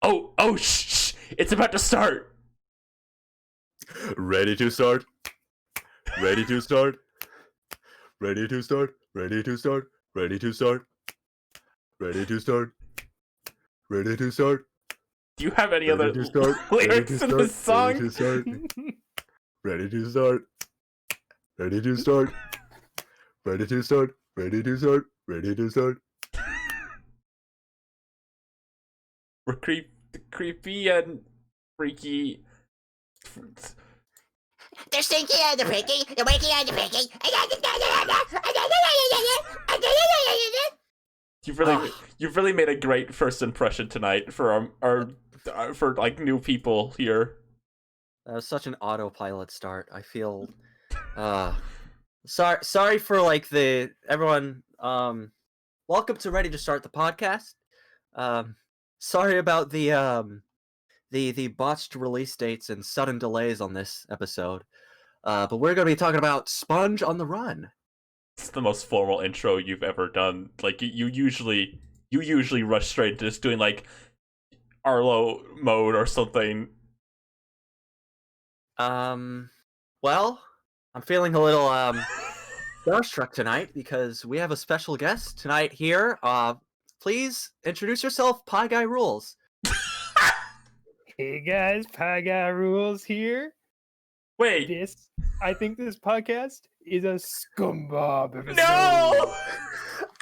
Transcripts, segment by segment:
Oh, shh! It's about to start. Ready to start? Ready to start? Ready to start? Ready to start? Ready to start? Ready to start? Ready to start? Do you have any other Ready to start? lyrics in this song? Ready to start? Ready to start? Ready to start? Ready to start? Ready to start? Ready to start? We're creepy and freaky. They're stinky and they're picky. They're waking and they're picky. You've really made a great first impression tonight for our for like new people here. That was such an autopilot start. I feel sorry for like the everyone welcome to Ready to Start the podcast. Sorry about the botched release dates and sudden delays on this episode. But we're going to be talking about Sponge on the Run. It's the most formal intro you've ever done. Like you usually rush straight to just doing like Arlo mode or something. Well, I'm feeling a little starstruck tonight because we have a special guest tonight here. Please introduce yourself, Pie Guy Rules. Hey guys, Pie Guy Rules here. Wait. I think this podcast is a scumbag episode. No!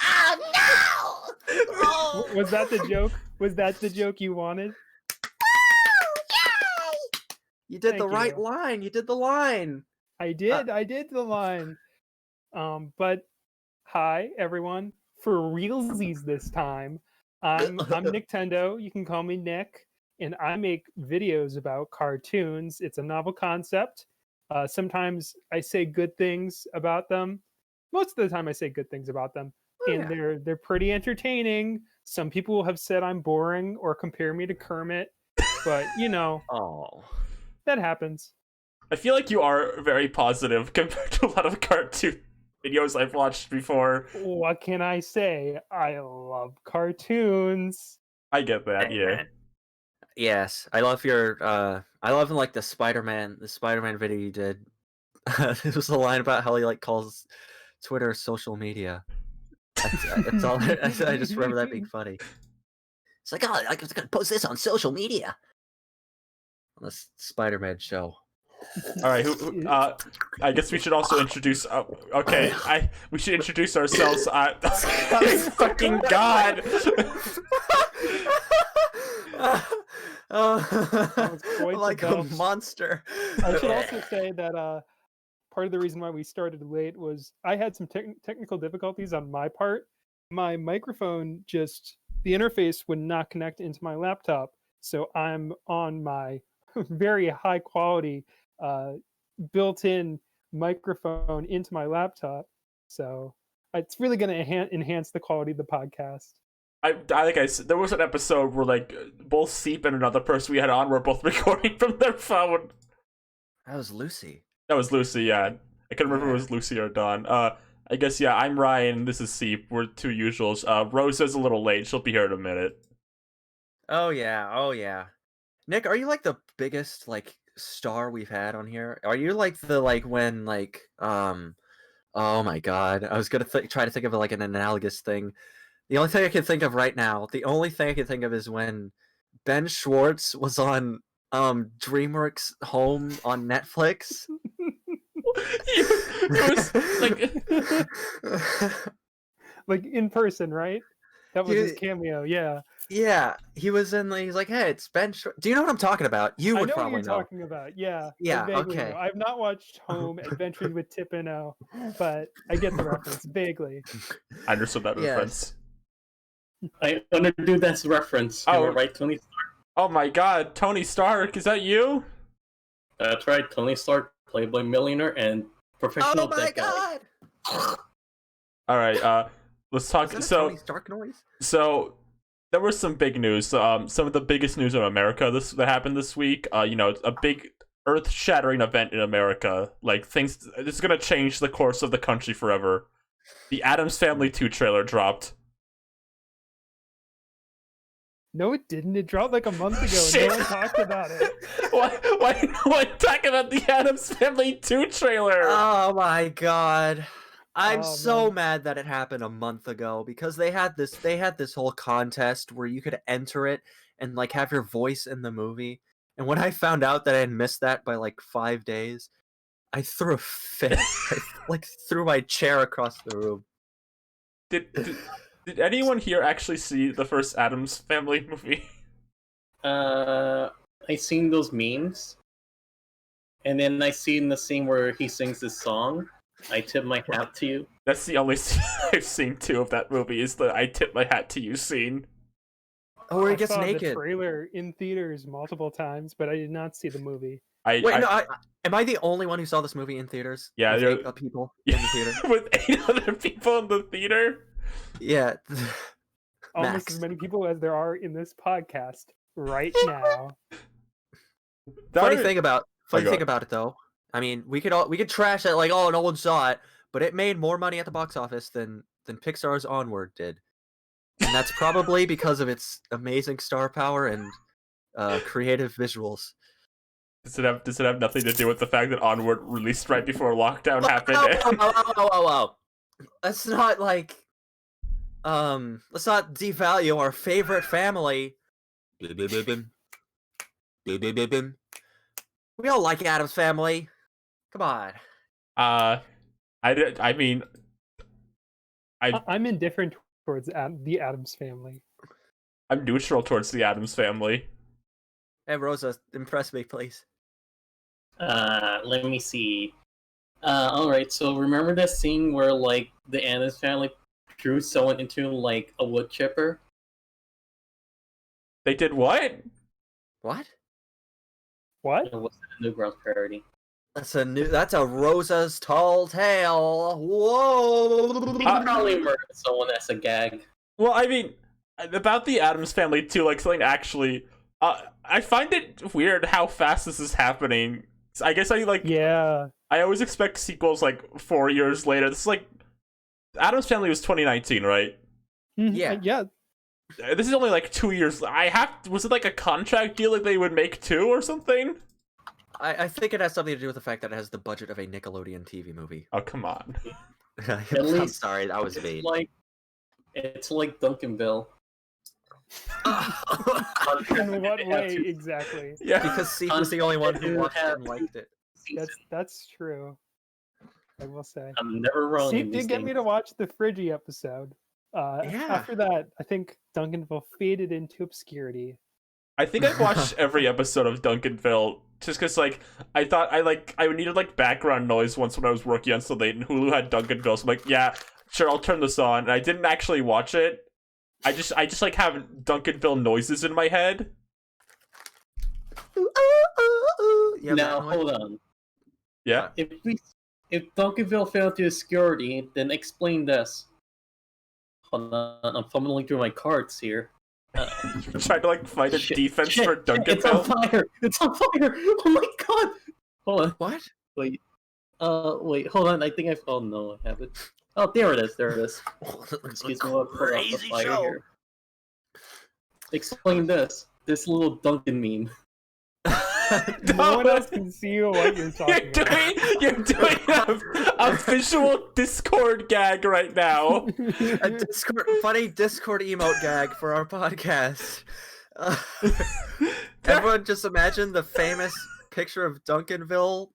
Oh no! Oh, Was that the joke? Was that the joke you wanted? yay! You did Thank the right you. line. You did the line. I did the line. But hi everyone. For realsies this time. I'm Nintendo. You can call me Nick. And I make videos about cartoons. It's a novel concept. Sometimes I say good things about them. Most of the time I say good things about them. Oh, And yeah. they're pretty entertaining. Some people have said I'm boring or compare me to Kermit. But, Oh. that happens. I feel like you are very positive compared to a lot of cartoon videos I've watched before. What can I say? I love cartoons. I get that, yeah. Yes, I love your I love like the Spider-Man video you did. It was a line about how he like calls Twitter social media. That's all. I just remember that being funny. It's like, oh, I'm just gonna post this on social media. On this Spider-Man show. All right, I guess we should also introduce. We should introduce ourselves. Fucking God! was quite Like the a best. monster. I should also say that part of the reason why we started late was I had some technical difficulties on my part. My microphone the interface would not connect into my laptop. So I'm on my very high quality built-in microphone into my laptop. So it's really going to enhance the quality of the podcast. There was an episode where like both Seep and another person we had on were both recording from their phone. That was Lucy. That was Lucy, yeah. I couldn't remember if it was Lucy or Dawn. I guess, yeah, I'm Ryan, this is Seep, we're two usuals. Rose is a little late, she'll be here in a minute. Oh yeah. Nick, are you like the biggest like star we've had on here? Are you like the like when like oh my god, I was gonna try to think of like an analogous thing. The only thing I can think of right now, is when Ben Schwartz was on DreamWorks Home on Netflix. It was like Like in person, right? That was his cameo, yeah. Yeah, he's like, hey, it's Ben Schwartz. Do you know what I'm talking about? You I would know what probably you're talking about, yeah. I Yeah, vaguely okay. know. I've not watched Home Adventures with Tip and O, but I get the reference vaguely. I understood that Yes. reference. I understood that reference. Oh. You were right, Tony. Oh my god, Tony Stark, is that you? That's right, Tony Stark, Playboy millionaire and professional Oh my deck guy. god! Alright, let's talk. Is that a Tony Stark noise? So there was some big news. Some of the biggest news in America that happened this week. A big earth-shattering event in America. Like this is gonna change the course of the country forever. The Addams Family 2 trailer dropped. No, it didn't. It dropped like a month ago, and Shit. no one talked about it. Why no one talk about the Addams Family 2 trailer? Oh my god. I'm Oh, so man. mad that it happened a month ago because they had this whole contest where you could enter it and like have your voice in the movie. And when I found out that I had missed that by like 5 days, I threw a fit. I like threw my chair across the room. Did anyone here actually see the first Addams Family movie? I seen those memes, and then I seen the scene where he sings this song. I tip my hat to you. That's the only scene I've seen too of that movie, is the "I tip my hat to you" scene. Oh, where he I gets saw the naked. trailer in theaters multiple times, but I did not see the movie. Wait, no, am I the only one who saw this movie in theaters? Yeah, with you're- 8 people in the theater. with 8 other people in the theater. Yeah. Almost Max. as many people as there are in this podcast right now. Funny That- thing about go on. it though, I mean, we could trash it like, oh, no one saw it, but it made more money at the box office than Pixar's Onward did, and that's probably because of its amazing star power and creative visuals. Does it have nothing to do with the fact that Onward released right before lockdown happened? Oh. Let's not let's not devalue our favorite family. We all like Addams Family. Come on. I mean, I'm indifferent towards the Addams Family. I'm neutral towards the Addams Family. Hey, Rosa, impress me, please. Let me see. Alright, so remember that scene where, like, the Addams Family threw someone into, like, a wood chipper? They did what? What? What? It was a Newgrounds parody. That's a Rosa's tall tale. Whoa! He probably murdered someone as a gag. Well, I mean, about the Addams Family too, like something actually. I find it weird how fast this is happening. I guess Yeah. I always expect sequels like 4 years later. This is like Addams Family was 2019, right? Mhm, Yeah. Yeah. This is only like 2 years. Was it like a contract deal like they would make 2 or something? I think it has something to do with the fact that it has the budget of a Nickelodeon TV movie. Oh, come on. At I'm least sorry, that was mean. It's like Duncanville. In what way exactly? Yeah. Because Steve was the only one who Didn't watched it have and liked it. season. That's true. I will say. I'm never wrong. Steve in these did get me things. to watch the Friggy episode. Yeah. After that, I think Duncanville faded into obscurity. I think I've watched every episode of Duncanville just because, like, I thought I needed like background noise once when I was working on something, and Hulu had Duncanville, so I'm like, yeah, sure, I'll turn this on. And I didn't actually watch it. I just like have Duncanville noises in my head. Yeah, Now that one. hold on. Yeah. If Duncanville fell into obscurity, then explain this. Hold on, I'm fumbling through my cards here. Trying to like fight a Shit, defense shit, for shit, It's Duncanville. on fire! It's on fire! Oh my god! Hold on. What? Wait. Wait, hold on. I think I've. Oh no, I have it. Oh, there it is. There it is. Excuse me, I'll put out the fire here. Explain this. This little Duncan meme. No one else can see what you're talking about. You're doing a visual Discord gag right now. A funny Discord emote gag for our podcast. Everyone just imagine the famous picture of Duncanville,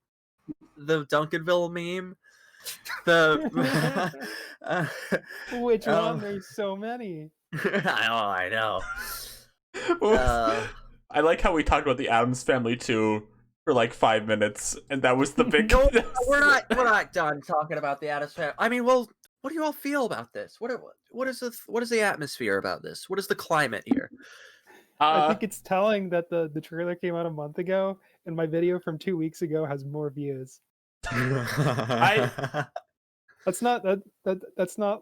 the Duncanville meme. Which one? There's so many. I know. I like how we talked about the Addams Family too for like 5 minutes, and that was the big. No, we're not done talking about the Addams Family. I mean, well, what do you all feel about this? What is the atmosphere about this? What is the climate here? I think it's telling that the trailer came out a month ago, and my video from 2 weeks ago has more views. That's not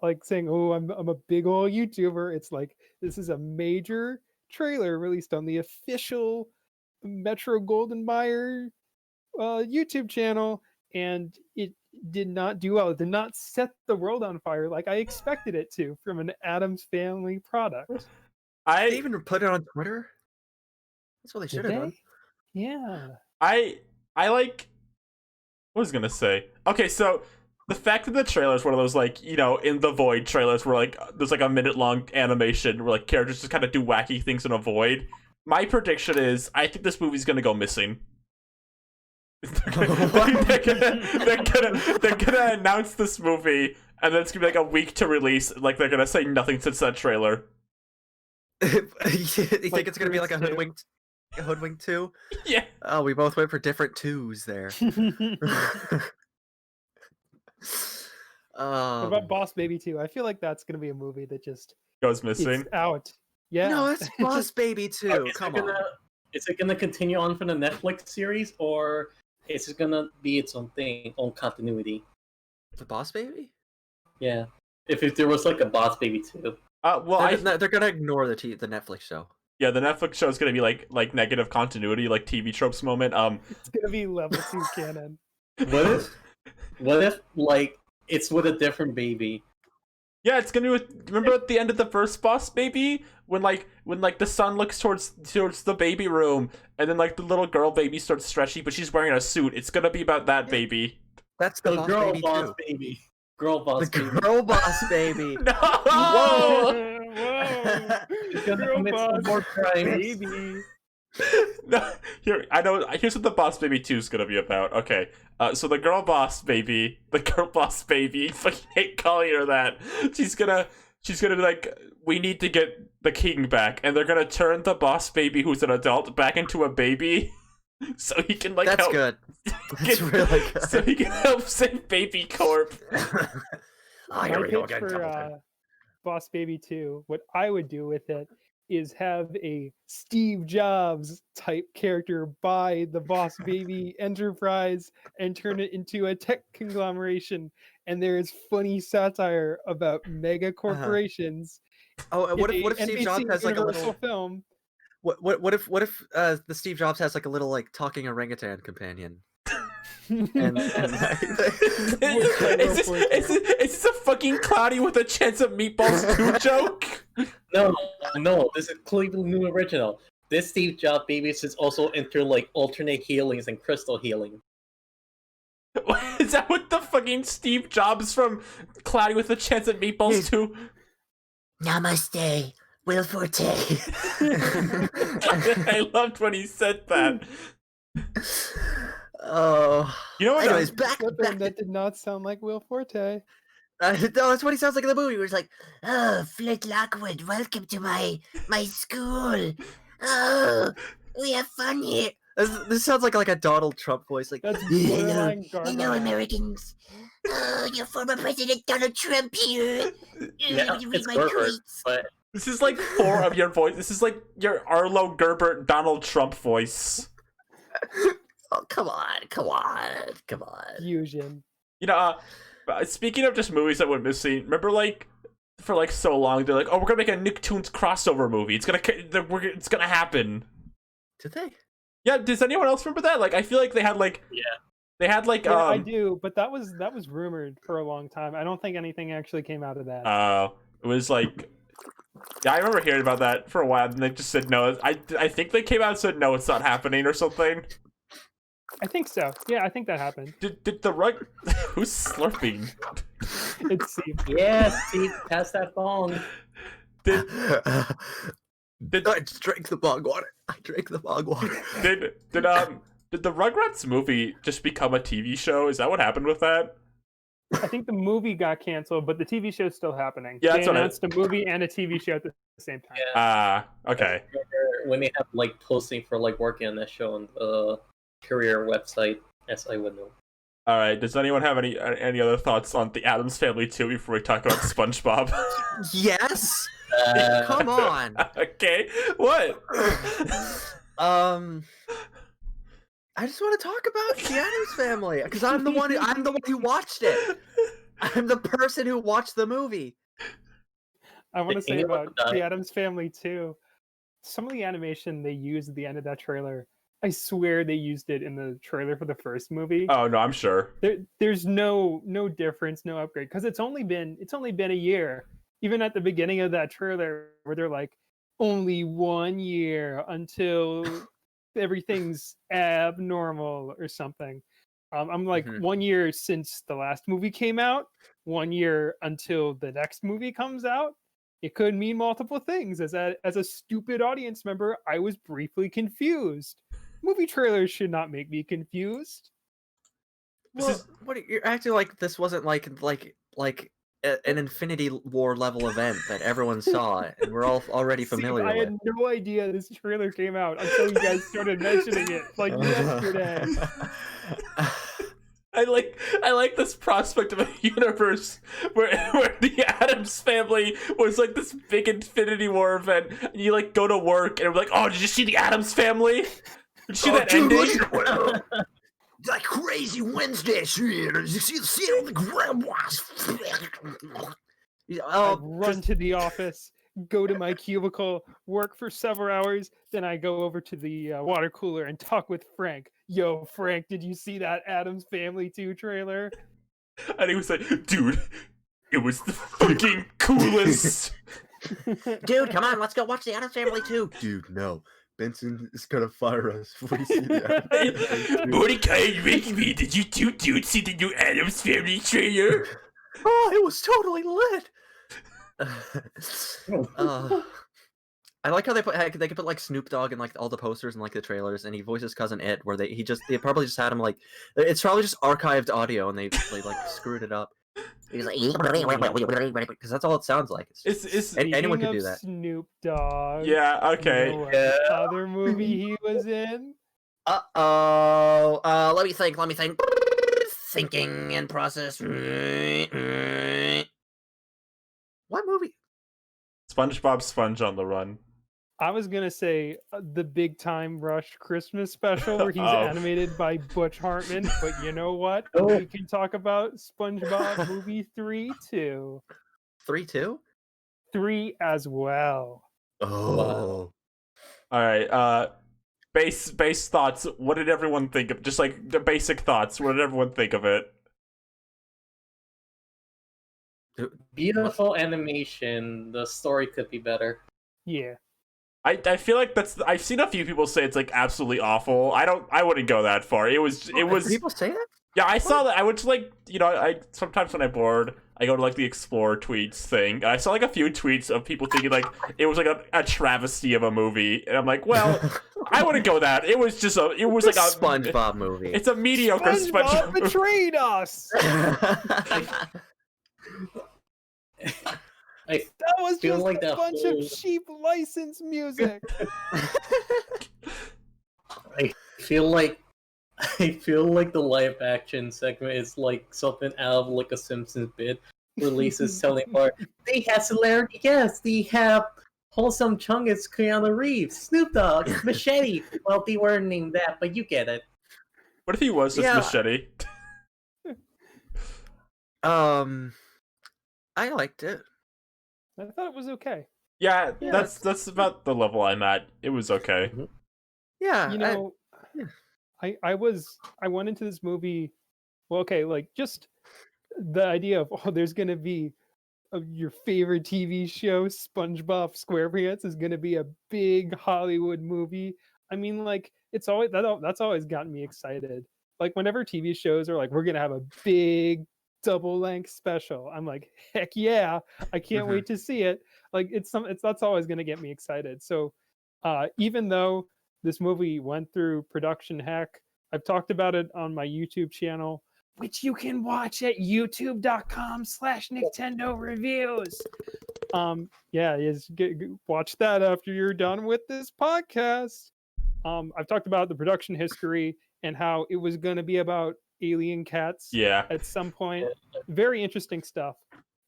like saying, oh, I'm a big old YouTuber. It's like this is a major trailer released on the official Metro Golden Mayer YouTube channel, and it did not do well. It did not set the world on fire like I expected it to from an Addams Family product. They even put it on Twitter. That's what they should Did have done. they? Yeah. I like. What was I gonna say? Okay, so the fact that the trailer is one of those like in the void trailers where like there's like a minute long animation where like characters just kind of do wacky things in a void. My prediction is I think this movie's gonna go missing. they're gonna announce this movie and then it's gonna be like a week to release. Like they're gonna say nothing since that trailer. You think it's gonna be like a Hoodwink 2? Yeah. Oh, we both went for different 2s there. What about Boss Baby 2? I feel like that's gonna be a movie that just Goes missing. it's out. Yeah. No, it's Boss Baby 2. Come on. Is it gonna continue on for the Netflix series, or is it gonna be its own thing, own continuity? The Boss Baby? Yeah. If there was like a Boss Baby 2. Well, They're gonna ignore the Netflix show. yeah, the Netflix show is gonna be like negative continuity, like TV tropes moment. It's gonna be level 2 canon. What if like it's with a different baby? Yeah, it's gonna be. Remember at the end of the first Boss Baby when the son looks towards the baby room and then like the little girl baby starts stretchy, but she's wearing a suit. It's gonna be about that baby. That's the Boss girl Baby Boss 2. Baby. Girl Boss The Baby. Girl Boss Baby. No. Whoa! Gonna Girl commit some Boss more crimes. Baby. No, here I know. Here's what the Boss Baby 2 is gonna be about. Okay, so the girl boss baby, I fucking hate calling her that. She's gonna be like, we need to get the king back, and they're gonna turn the boss baby, who's an adult, back into a baby, so he can like That's help. good. That's really good. So he can help save Baby Corp. Oh, My here we go pitch again. for Boss Baby 2, what I would do with it is have a Steve Jobs type character buy the Boss Baby enterprise and turn it into a tech conglomeration. And there is funny satire about mega corporations. Oh, and what if Steve NBC Jobs has like a Universal little? film? What if the Steve Jobs has like a little like talking orangutan companion? And Is this a fucking Cloudy with a Chance of Meatballs 2 joke? No, this is completely new original. This Steve Jobs baby is also into like alternate healings and crystal healing. Is that what the fucking Steve Jobs from Cloudy with a Chance at Meatballs 2? Namaste, Will Forte. I loved when he said that. Oh, You know what? anyways, back. That did not sound like Will Forte. No, that's what he sounds like in the movie. Where he's like, Oh, Flint Lockwood, welcome to my school. Oh, we have fun here. this sounds like a Donald Trump voice. Like, That's Hello, borderline hello, Gargoyle. Americans. Oh, your former president Donald Trump here. Yeah, Would you read it's my Gerber, tweets? but This is like 4 of your voice. This is like your Arlo Gerbert Donald Trump voice. Oh, come on. Fusion. You know, speaking of just movies that went missing, remember like for like so long they're like, oh, we're gonna make a Nicktoons crossover movie. It's gonna happen. did they? Yeah, does anyone else remember that? Like, I feel like they had like Yeah, I do, but that was rumored for a long time. I don't think anything actually came out of that. It was like, yeah, I remember hearing about that for a while, and they just said no. I think they came out and said no, it's not happening or something. I think so. Yeah, I think that happened. Did the rug? Who's slurping? It's Steve. yeah, Steve, pass that phone. Did I just drank the bog water. did the Rugrats movie just become a TV show? Is that what happened with that? I think the movie got canceled, but the TV show's still happening. Yeah, They that's what I- announced a movie and a TV show at the same time. Yeah. Okay. When they have like posting for like working on that show on the career website, as I would know. All right. Does anyone have any other thoughts on the Addams Family 2 before we talk about SpongeBob? Yes. Uh, Come on. Okay. What? I just want to talk about the Addams Family because I'm the one who watched it. I'm the person who watched the movie. I want to say You know about what, the Addams Family too. Some of the animation they used at the end of that trailer, I swear they used it in the trailer for the first movie. Oh no, I'm sure. There's no difference, no upgrade, because it's only been a year. Even at the beginning of that trailer, where they're like, only 1 year until everything's abnormal or something. I'm like, Mhm. 1 year since the last movie came out, 1 year until the next movie comes out. It could mean multiple things. As a stupid audience member, I was briefly confused. Movie trailers should not make me confused. This Well, is- you're acting like this wasn't an Infinity War level event that everyone saw and we're all already Steve, familiar I with. had no idea this trailer came out until you guys started mentioning it like yesterday. I like this prospect of a universe where the Addams Family was like this big Infinity War event, and you like go to work and we're like, oh, did you see the Addams Family? Did you see that dude, ending? look at that crazy Wednesday shit. You see all the grandmas. I Oh, run to the office, go to my cubicle, work for several hours, then I go over to the water cooler and talk with Frank. Yo, Frank, did you see that Adam's Family 2 trailer? And he was like, dude, it was the fucking coolest. Dude, come on, let's go watch the Addams Family too. Dude, no. Benson is gonna fire us if we see that. Mordecai and Rigby, did you two dudes see the new Addams Family trailer? oh, it was totally lit. I like how they could put like Snoop Dogg in like all the posters and like the trailers, and he voices Cousin It, where they probably just had him like it's probably just archived audio, and they like screwed it up He's like, because that's all it sounds like. It's Anyone Speaking could do of that. Snoop Dogg. yeah, okay. You know what Yeah. other movie he was in? Uh-oh. let me think. Thinking in process. What movie? SpongeBob Sponge on the Run. I was gonna say the Big Time Rush Christmas special where he's Oh. animated by Butch Hartman, but you know what? Oh. We can talk about SpongeBob movie 3 too. 3-2? 3 as well. Oh. All right. Base thoughts. What did everyone think of? Just like the basic thoughts. What did everyone think of it? Beautiful animation. The story could be better. Yeah. I feel like I've seen a few people say it's like absolutely awful. I wouldn't go that far. It was People say that? yeah, I saw that. I went to like, I sometimes when I'm bored, I go to like the explore tweets thing. And I saw like a few tweets of people thinking like it was like a travesty of a movie, and I'm like, well, I wouldn't go that. It was just like a SpongeBob movie. It's a mediocre SpongeBob SpongeBob. betrayed us. I That was feel just like a that bunch whole- of cheap license music. I feel like the live action segment is like something out of like a Simpsons bit. Where Lisa's telling Bart, they have celerity, yes, they have wholesome chungus, Keanu Reeves, Snoop Dogg, Machete. Well, they weren't named that, but you get it. What if he was just Yeah. Machete? I liked it. I thought it was okay. Yeah, Yeah. that's about the level I'm at. It was okay. Yeah, You know, I went into this movie. Well, okay, like just the idea of there's gonna be your favorite TV show, SpongeBob SquarePants, is gonna be a big Hollywood movie. I mean, like it's always that's always gotten me excited. Like whenever TV shows are like, we're gonna have a big double length special, I'm like, heck yeah! I can't wait to see it. Like that's always gonna get me excited. So even though this movie went through production heck, I've talked about it on my YouTube channel, which you can watch at youtube.com/Nintendo reviews. Watch that after you're done with this podcast. I've talked about the production history and how it was going to be about alien cats Yeah. at some point. Very interesting stuff.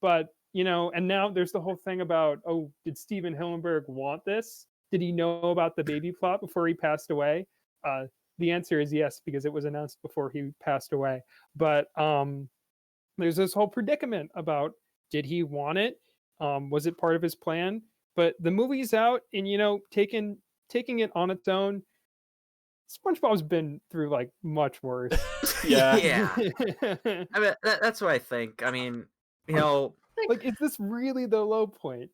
But, and now there's the whole thing about, oh, did Steven Hillenburg want this? Did he know about the baby plot before he passed away? The answer is yes, because it was announced before he passed away. But there's this whole predicament about, did he want it? Was it part of his plan? But the movie's out, and taking it on its own, SpongeBob's been through like much worse. Yeah. yeah. I mean, that's what I think. I mean, like, is this really the low point?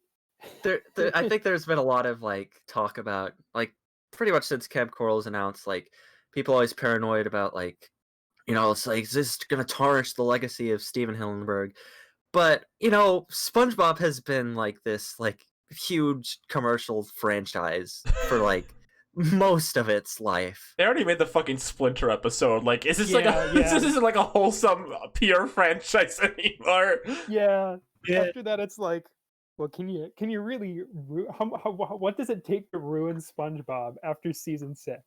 I think there's been a lot of like talk about like pretty much since Camp Coral's announced, like people always paranoid about like, it's like, is this gonna tarnish the legacy of Steven Hillenburg? But SpongeBob has been like this like huge commercial franchise for like most of its life. They already made the fucking Splinter episode. Like, is this like Yeah, a yeah. this isn't like a wholesome pure franchise anymore? Yeah. Yeah. After that, it's like, well, can you really? What does it take to ruin SpongeBob after season 6?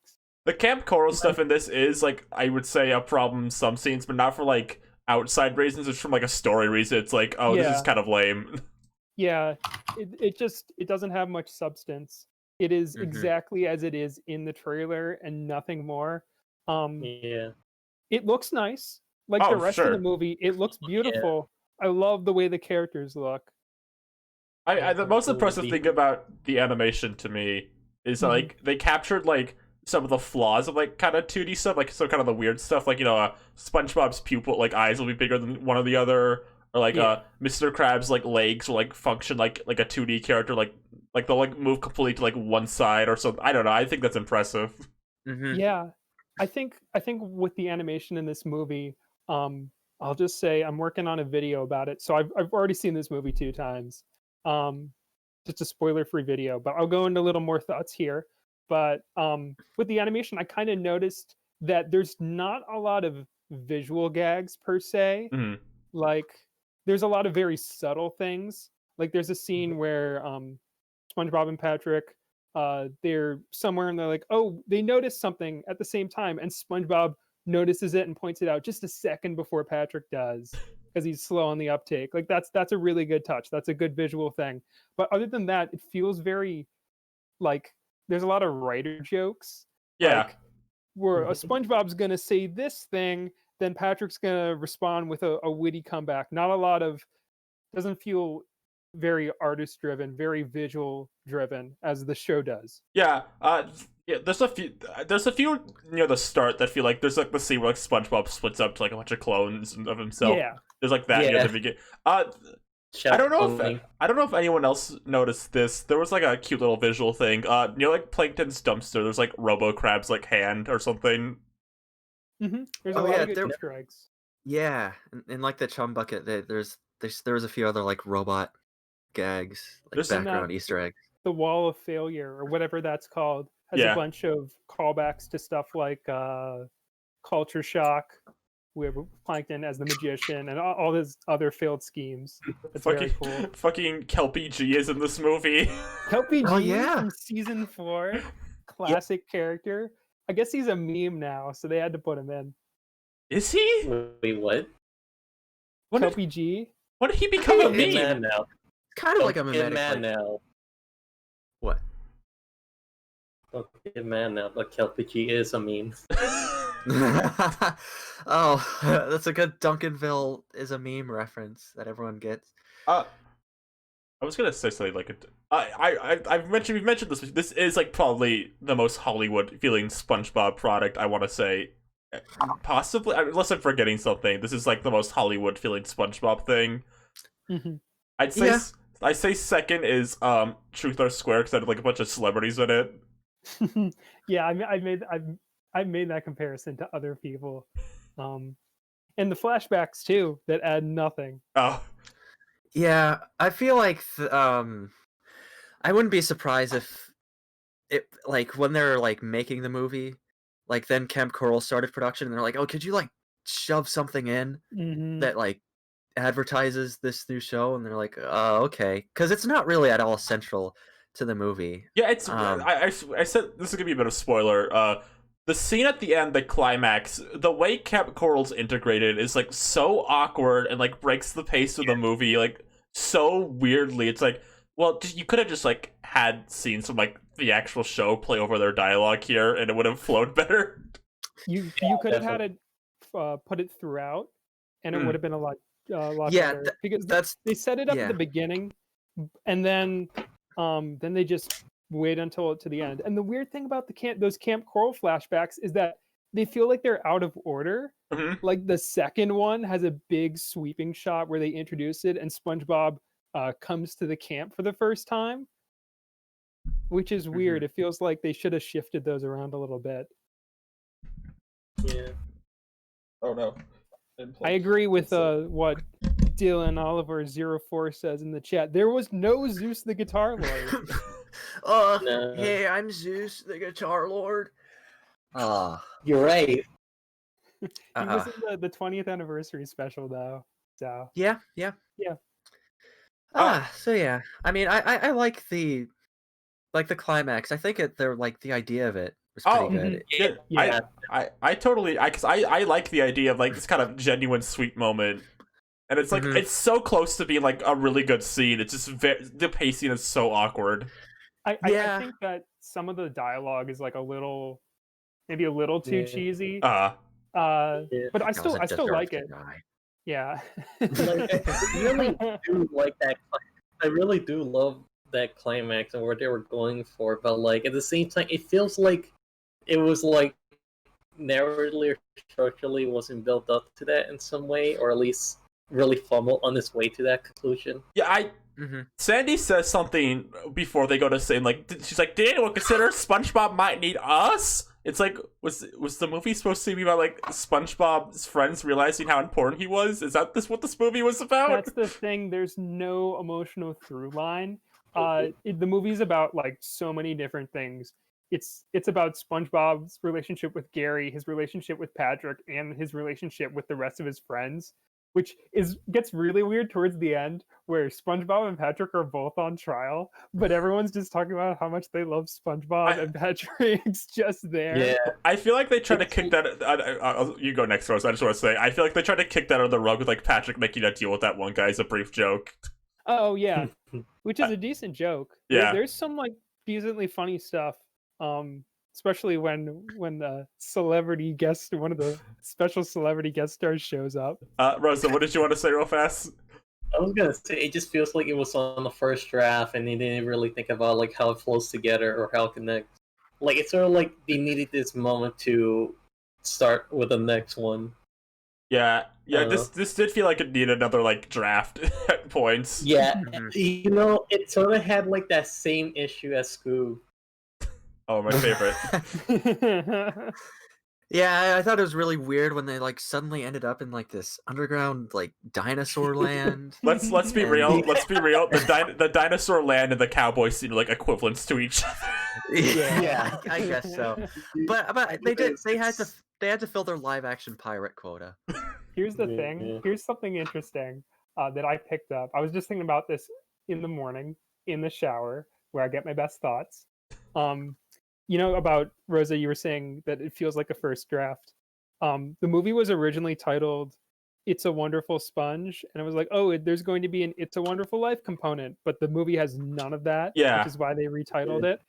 The Camp Coral stuff in this is like, I would say, a problem in some scenes, but not for like outside reasons. It's from like a story reason. It's like, oh, this is Yeah. kind of lame. Yeah, it doesn't have much substance. It is Mhm. exactly as it is in the trailer and nothing more. Yeah. It looks nice, like Oh, the rest of sure. the movie. It looks beautiful. I love the way the characters look. The most impressive Be- thing about the animation to me is Mhm. like they captured like some of the flaws of like kind of 2D stuff, like some kind of the weird stuff, like SpongeBob's pupil like eyes will be bigger than one or the other, or like Yeah. Mr. Krabs like legs will like function like a 2D character, like they'll like move completely to like one side or something. I don't know. I think that's impressive. Mhm. Yeah, I think with the animation in this movie, I'll just say I'm working on a video about it. So I've already seen this movie 2 times. Just a spoiler-free video, but I'll go into a little more thoughts here. But with the animation, I kind of noticed that there's not a lot of visual gags per se. Mhm. Like there's a lot of very subtle things. Like there's a scene where SpongeBob and Patrick they're somewhere and they're like, oh, they noticed something at the same time, and SpongeBob notices it and points it out just a second before Patrick does because he's slow on the uptake. Like that's a really good touch. That's a good visual thing. But other than that, it feels very like there's a lot of writer jokes. Yeah. Like where a SpongeBob's gonna say this thing, then Patrick's gonna respond with a witty comeback. Not a lot of doesn't feel very artist driven, very visual driven as the show does. Yeah, yeah. There's a few near the start that feel like there's like the scene where like SpongeBob splits up to like a bunch of clones of himself. Yeah. There's like that near Yeah. the beginning. I don't know if anyone else noticed this. There was like a cute little visual thing. Near like Plankton's dumpster, there's like Robo Crab's like hand or something. There's a Oh, lot yeah, of good there- Easter eggs. Yeah, in like the chum bucket, there was a few other like robot gags, like There's some, background Easter eggs. The Wall of Failure or whatever that's called has Yeah. a bunch of callbacks to stuff like Culture Shock, with Plankton as the magician, and all his other failed schemes. It's very cool. Fucking Kelpie G is in this movie. Kelpie G Oh, yeah. from season 4, classic character. I guess he's a meme now, so they had to put him in. Is he? Wait, what? When did, Kelpie G. when did he become a Get meme? mad now. Kind of like a Don't get mimetic. mad Like, now. what? Don't get mad now. But Kelpie is a meme. Oh, that's a good Duncanville is a meme reference that everyone gets. I was gonna say something like it. We've mentioned this. This is like probably the most Hollywood feeling SpongeBob product. I want to say, possibly unless I'm forgetting something. This is like the most Hollywood feeling SpongeBob thing. Mhm. I'd say. Yeah. I say second is Truth or Square because I had like a bunch of celebrities in it. Yeah, I made that comparison to other people, and the flashbacks too that add nothing. Oh, Yeah, I feel like I wouldn't be surprised if it like when they're like making the movie, like then Camp Coral started production and they're like, oh, could you like shove something in Mhm. that like advertises this new show? And they're like, oh, okay, because it's not really at all central to the movie. yeah. It's. I said this is gonna be a bit of a spoiler. The scene at the end, the climax, the way Camp Coral's integrated is like so awkward and like breaks the pace of the movie like so weirdly. It's like, well, you could have just like had scenes from like the actual show play over their dialogue here, and it would have flowed better. You could have had it put it throughout, and it Mm. would have been a lot Yeah, better because That's they set it up yeah. at the beginning, and then they just wait until to the end. And the weird thing about those Camp Coral flashbacks is that they feel like they're out of order. Mhm. Like the second one has a big sweeping shot where they introduce it, and SpongeBob comes to the camp for the first time, which is weird. It feels like they should have shifted those around a little bit. Yeah. Oh no. I agree with what Dylan Oliver 04 says in the chat. There was no Zeus the Guitar Lord. No. Hey, I'm Zeus, the Guitar Lord. You're right. He was in the 20th anniversary special though. So Yeah. So yeah. I mean, I like the climax. I think they're like the idea of it was pretty good. Yeah, Yeah. I totally, because I like the idea of like this kind of genuine sweet moment, and it's like it's so close to being like a really good scene. It's just the pacing is so awkward. I think that some of the dialogue is like maybe a little too cheesy. But I still like it. Yeah. Like, I really do like that. I really do love that climax and where they were going for, but like at the same time, it feels like it was like narratively or structurally wasn't built up to that in some way, or at least really fumbled on its way to that conclusion. Yeah, Sandy says something before they go to say, like, she's like, did anyone consider SpongeBob might need us? It's like, was the movie supposed to be about like SpongeBob's friends realizing how important he was? Is that what this movie was about? That's the thing. There's no emotional through line. The movie's about like so many different things. It's about SpongeBob's relationship with Gary, his relationship with Patrick, and his relationship with the rest of his friends, which gets really weird towards the end, where SpongeBob and Patrick are both on trial, but everyone's just talking about how much they love SpongeBob, and Patrick's just there. Yeah, I feel like they tried to kick that. You go next, Rose. I just want to say, I feel like they tried to kick that under the rug with like Patrick making that deal with that one guy as a brief joke. Oh yeah, which is a decent joke. Yeah, there's some like decently funny stuff. Especially when the celebrity guest, one of the special celebrity guest stars shows up. Rosa, what did you want to say real fast? I was gonna say it just feels like it was on the first draft, and they didn't really think about like how it flows together or how it connects. Like it's sort of like they needed this moment to start with the next one. Yeah. This did feel like it needed another like draft at points. Yeah, you know, it sort of had like that same issue as Scoob. Oh, my favorite. Yeah, I thought it was really weird when they like suddenly ended up in like this underground like dinosaur land. Let's be real. Let's be real. The dinosaur land and the cowboy seem like equivalents to each other. Yeah, I guess so. But they had to fill their live action pirate quota. Here's the thing. Here's something interesting that I picked up. I was just thinking about this in the morning in the shower where I get my best thoughts. You know about Rosa, you were saying that it feels like a first draft. The movie was originally titled It's a Wonderful Sponge, and it was like, oh, there's going to be an It's a Wonderful Life component, but the movie has none of that, which is why they retitled it.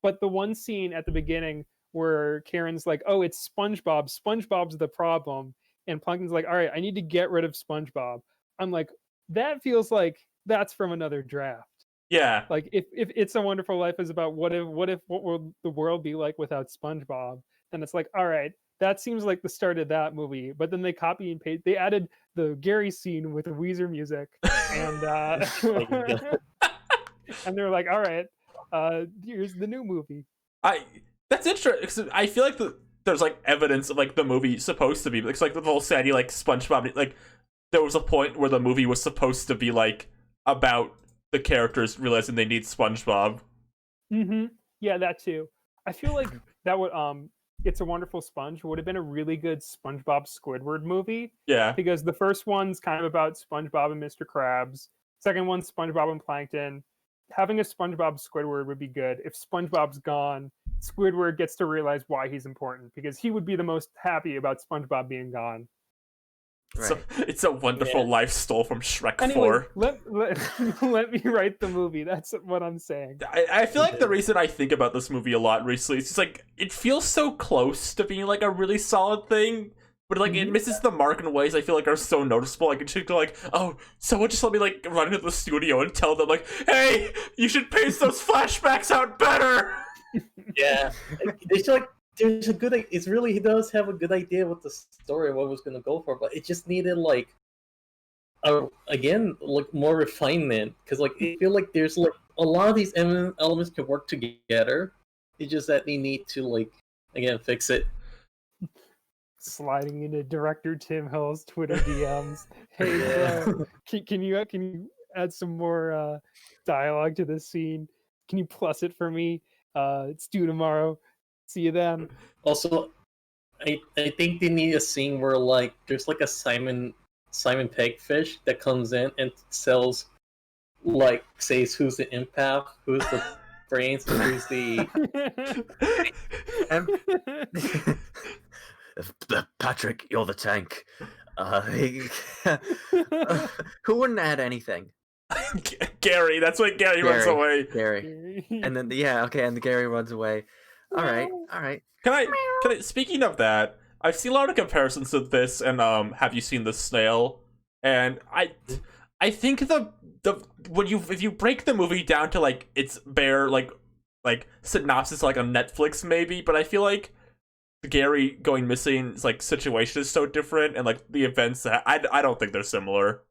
But the one scene at the beginning where Karen's like, oh, it's SpongeBob, SpongeBob's the problem, and Plankton's like, all right, I need to get rid of SpongeBob. I'm like, that feels like that's from another draft. Yeah. Like if It's a Wonderful Life is about what will the world be like without SpongeBob, then it's like, all right, that seems like the start of that movie. But then they copy and paste. They added the Gary scene with the Weezer music, and and they're like, all right, here's the new movie. That's interesting. I feel like there's like evidence of like the movie supposed to be. It's like the whole Sandy like SpongeBob. Like there was a point where the movie was supposed to be like about the characters realizing they need SpongeBob. Yeah, that too. I feel like that would It's a Wonderful Sponge would have been a really good SpongeBob Squidward movie. Yeah. Because the first one's kind of about SpongeBob and Mr. Krabs. Second one's SpongeBob and Plankton. Having a SpongeBob Squidward would be good. If SpongeBob's gone, Squidward gets to realize why he's important, because he would be the most happy about SpongeBob being gone. Right. It's a Wonderful Life stole from Shrek Anyways, 4. Let me write the movie. That's what I'm saying. I feel like the reason I think about this movie a lot recently is just like it feels so close to being like a really solid thing, but like it misses the mark in ways I feel like are so noticeable. Like it should go like, oh, someone just let me like run into the studio and tell them like, hey, you should pace those flashbacks out better. Yeah, they should like. There's a good. He does have a good idea with the story and what it was gonna go for, but it just needed like again like more refinement because like I feel like there's like a lot of these elements can work together. It's just that they need to like again fix it. Sliding into director Tim Hill's Twitter DMs. Hey, bro, can you add some more dialogue to this scene? Can you plus it for me? It's due tomorrow. See you then. Also, I think they need a scene where like there's like a Simon Pegfish that comes in and sells like says who's the empath, who's the brains, and who's the Patrick, you're the tank. Who wouldn't add anything? Gary, that's why Gary runs away. Gary. And then and the Gary runs away. All right. Can I speaking of that, I've seen a lot of comparisons to this and Have You Seen the Snail? And I think the if you break the movie down to like its bare like synopsis like on Netflix maybe, but I feel like Gary going missing like situation is so different and like the events that I don't think they're similar.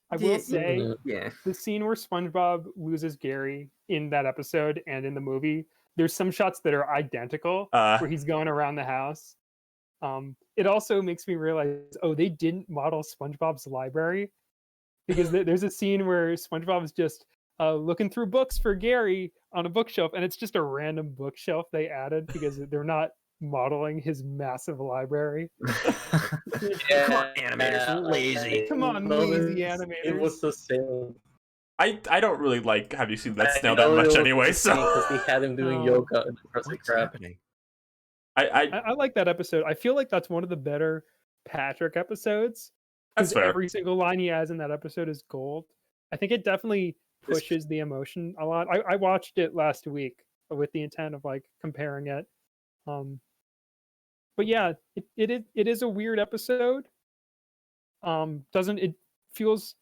I will say Yeah. the scene where SpongeBob loses Gary in that episode and in the movie, there's some shots that are identical where he's going around the house. It also makes me realize, they didn't model SpongeBob's library because there's a scene where SpongeBob is just looking through books for Gary on a bookshelf, and it's just a random bookshelf they added because they're not modeling his massive library. Come on, animators, lazy. Come on, lazy animators. It was the same. I don't really like Have You Seen That Snail that much anyway, so because they had him doing yoga and What's crap. happening? I like that episode. I feel like that's one of the better Patrick episodes. That's fair. Every single line he has in that episode is gold. I think it definitely pushes the emotion a lot. I watched it last week with the intent of like comparing it. But yeah, it is a weird episode. Doesn't it feels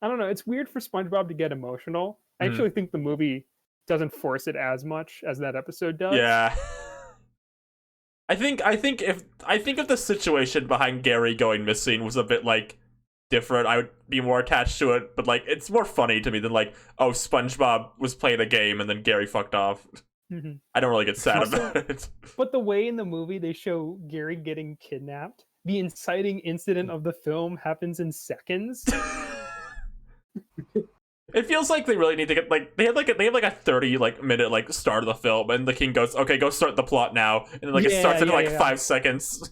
I don't know, it's weird for SpongeBob to get emotional. I actually think the movie doesn't force it as much as that episode does. Yeah. I think if the situation behind Gary going missing was a bit like different, I would be more attached to it, but like it's more funny to me than like, SpongeBob was playing a game and then Gary fucked off. I don't really get sad about it. But the way in the movie they show Gary getting kidnapped, the inciting incident of the film happens in seconds. It feels like they really need to get like they have like a 30 minute like start of the film, and the king goes, "Okay, go start the plot now," and then it starts in 5 seconds.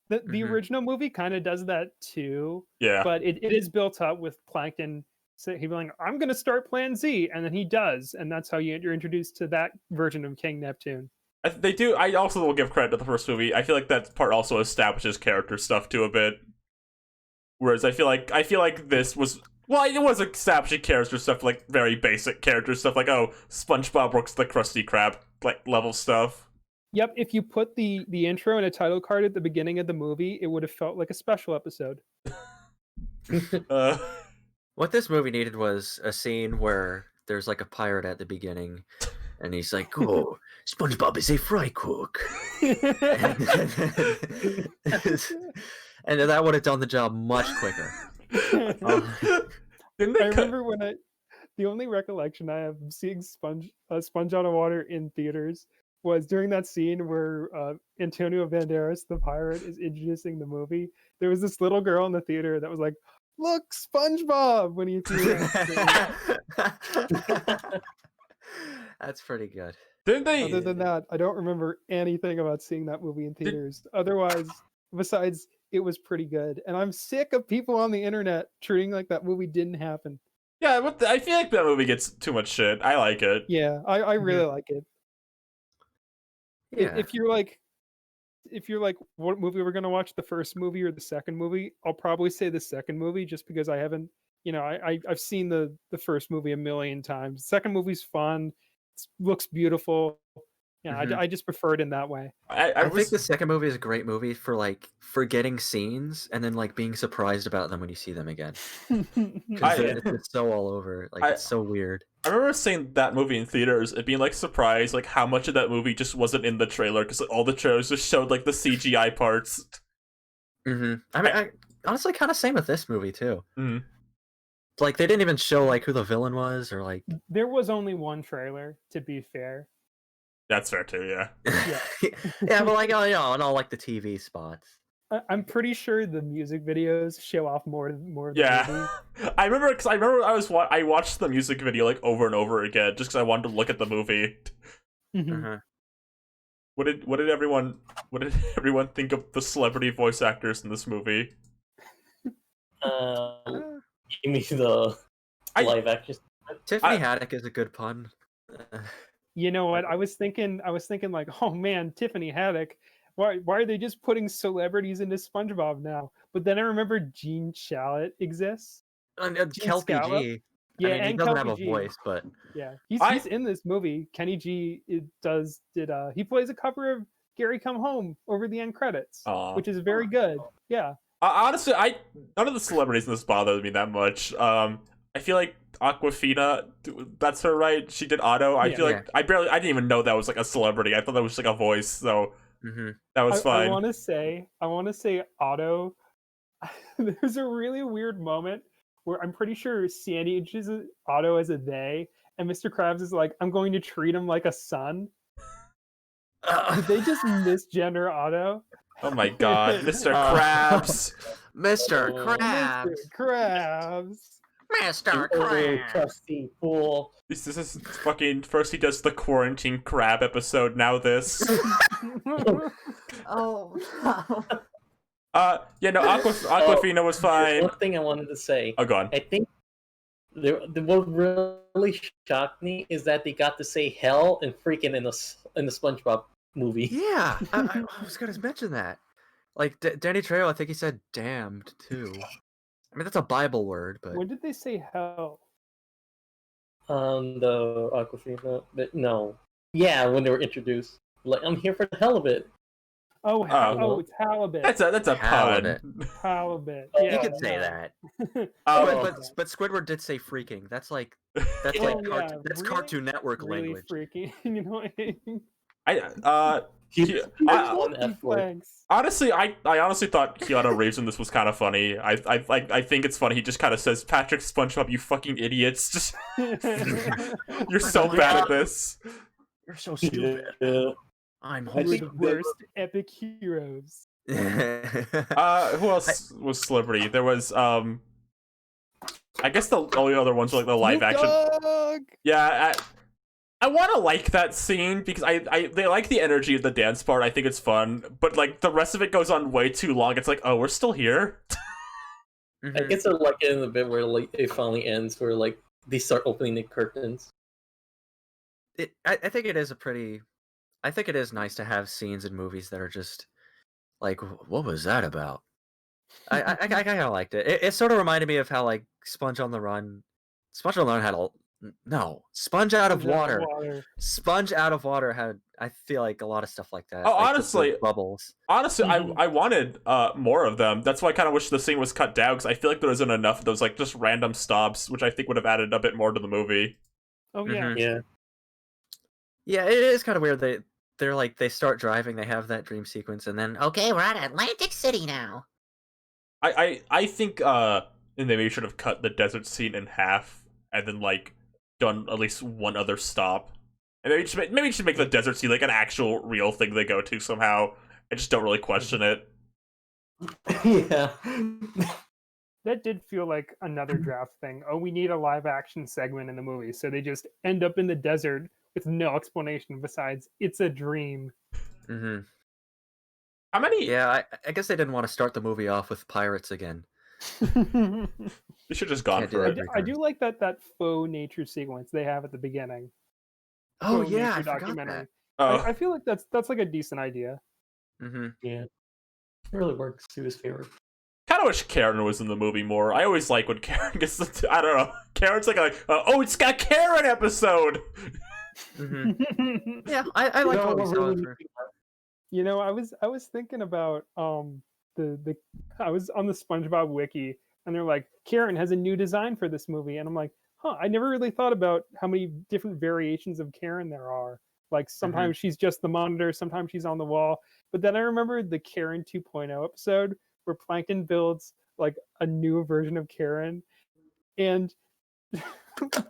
The original movie kind of does that too. Yeah, but it is built up with Plankton. So he'd be like, "I'm gonna start Plan Z," and then he does, and that's how you're introduced to that version of King Neptune. They do. I also will give credit to the first movie. I feel like that part also establishes character stuff too a bit. Whereas I feel like this was. Well, it was establishing character stuff, like very basic character stuff, like SpongeBob works the Krusty Krab level stuff. Yep, if you put the intro and a title card at the beginning of the movie, it would have felt like a special episode. What this movie needed was a scene where there's like a pirate at the beginning, and he's like, "Oh, SpongeBob is a fry cook," and that would have done the job much quicker. I remember the only recollection I have of seeing Sponge on water in theaters was during that scene where Antonio Banderas, the pirate, is introducing the movie. There was this little girl in the theater that was like, "Look, SpongeBob!" when he threw it. That's pretty good. Didn't they? Other than that, I don't remember anything about seeing that movie in theaters. Otherwise, besides, it was pretty good. And I'm sick of people on the internet treating like that movie didn't happen. Yeah, but I feel like that movie gets too much shit. I like it. Yeah, I really like it. Yeah. If you're like, what movie we're gonna watch, the first movie or the second movie? I'll probably say the second movie, just because I haven't, I've seen the first movie a million times. The second movie's fun, looks beautiful. Yeah, I just prefer it in that way. I think the second movie is a great movie for like forgetting scenes and then like being surprised about them when you see them again. Because it's so all over, like it's so weird. I remember seeing that movie in theaters and being like surprised like how much of that movie just wasn't in the trailer because all the trailers just showed like the CGI parts. I mean, honestly kind of same with this movie too. Mhm. Like they didn't even show like who the villain was or like. There was only one trailer, to be fair. That's fair too. Yeah. Yeah, but like and all like the TV spots. I'm pretty sure the music videos show off more of the movie. Yeah. I remember because I watched the music video like over and over again just because I wanted to look at the movie. Mhm. Uh-huh. What did everyone think of the celebrity voice actors in this movie? Give me the I- live action. Tiffany Haddick is a good pun. You know what? I was thinking like, oh man, Tiffany Haddick. Why are they just putting celebrities into SpongeBob now? But then I remember Gene Shalit exists. And Gene Kelpie Scallop? G. Yeah, I mean, he and doesn't Kelpie have a G. voice, but Yeah, he's I- in this movie. Kenny G he plays a cover of Gary Come Home over the end credits, Aw. which is very good. Yeah. Honestly, none of the celebrities in this bothered me that much. I feel like Aquafina, that's her, right? She did Otto. I Yeah. feel like I didn't even know that was like a celebrity. I thought that was like a voice, so that was I fine. want to say Otto. There's a really weird moment where I'm pretty sure Sandy introduces Otto as a they, and Mr. Krabs is like, "I'm going to treat him like a son." Did they just misgender Otto? Oh my god, Mr. Uh, Krabs. Mr. Oh, Krabs. Mr. Krabs. Mr. Oh, Krabs. trusty fool. This is fucking. First he does the quarantine crab episode. Now this. Oh, no. Yeah, no, Aquafina was fine. One thing I wanted to say. Oh, go on. I think what really shocked me is that they got to say hell and freaking in the SpongeBob movie. Yeah, I was gonna mention that. Like Danny Trejo, I think he said "damned" too. I mean, that's a Bible word, but When did they say hell? The Aquafina, but no, yeah, when they were introduced, like I'm here for the hell of it. Oh, Oh. it's halibut. That's a Halibut. pun. halibut. Oh, you Yeah, could say no. that. Oh, But Squidward did say "freaking." That's like Oh, that's yeah, that's really- Cartoon Network Really language. freaky. You know what I mean? He one F word. Thanks. Honestly, I honestly thought Keanu Reeves in this was kind of funny. I think it's funny. He just kind of says, "Patrick SpongeBob, you fucking idiots! Just you're so bad at this." You're so stupid. Yeah. I'm I We're think the they worst epic heroes. Who else was celebrity? There was I guess the only other ones were like the live Snoop action. Dogg! Yeah, I want to like that scene because they like the energy of the dance part. I think it's fun, but like the rest of it goes on way too long. It's like, oh, we're still here. I guess they're like in the bit where like it finally ends, where like they start opening the curtains. I think it is I think it is nice to have scenes in movies that are just like, what was that about? I kind of liked it. It sort of reminded me of how like Sponge on the Run had Sponge Out of Water. Sponge Out of Water had, I feel like, a lot of stuff like that. Oh, like just the honestly- bubbles. Honestly, Mhm. I wanted more of them. That's why I kind of wish the scene was cut down because I feel like there isn't enough of those like just random stops, which I think would have added a bit more to the movie. Oh yeah. Mhm. Yeah. Yeah, it is kind of weird. They're like they start driving, they have that dream sequence, and then Okay, we're at Atlantic City now. I think and they maybe should have cut the desert scene in half and then like done at least one other stop. And maybe just make the desert scene like an actual real thing they go to somehow. I just don't really question it. Yeah. That did feel like another draft thing. Oh, we need a live action segment in the movie. So they just end up in the desert with no explanation besides it's a dream. hmm How many? yeah, I guess they didn't want to start the movie off with pirates again. I We should just gone Can't do for that. it. I do like that faux nature sequence they have at the beginning. Oh Faux yeah, I nature forgot that. Oh, I feel like that's like a decent idea. hmm Yeah. It really works to his favor. kind of wish Karen was in the movie more. I always like when Karen gets the. I don't know. Karen's like, oh, it's got Karen episode. hmm Yeah, I like what we saw. For... You know, I was thinking about the I was on the SpongeBob wiki and they're like, Karen has a new design for this movie, and I'm like, huh, I never really thought about how many different variations of Karen there are. Like sometimes she's just the monitor, sometimes she's on the wall. But then I remembered the Karen 2.0 episode where Plankton builds like a new version of Karen, and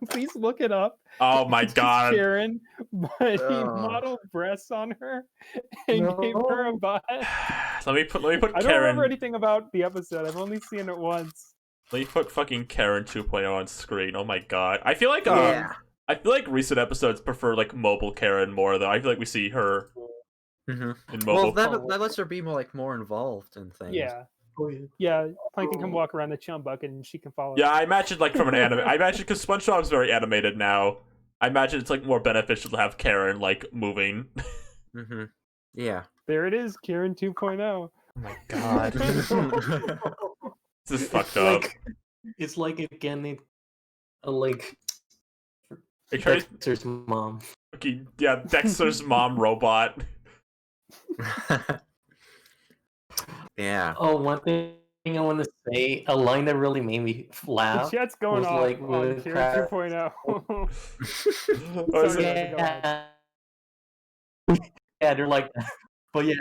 please look it up. Oh my It's just god. Karen, but he Oh. modeled breasts on her and gave her a No. butt. Let me put I don't Karen. remember anything about the episode. I've only seen it once. Let me put fucking Karen 2.0 on screen. Oh my god. I feel like Yeah. I feel like recent episodes prefer like mobile Karen more though. I feel like we see her Mm-hmm. in Well, mobile. that lets her be more involved in things. Yeah, Oh, yeah. yeah. Plankton can walk around the chum bucket and she can follow. Yeah, I imagine like from an anime. I imagine because SpongeBob's very animated now. I imagine it's like more beneficial to have Karen like moving. Mm-hmm. Yeah. There it is, Karen 2.0. Oh my god. This is fucked up. Like, it's like again, like Are you trying to- Dexter's mom. okay, yeah, Dexter's mom robot. Yeah. Oh, one thing I want to say, a line that really made me The laugh. chat's going was off like on with Karen Krabs. 2.0. What is Sorry, it? go ahead. Yeah, they're like, but yeah,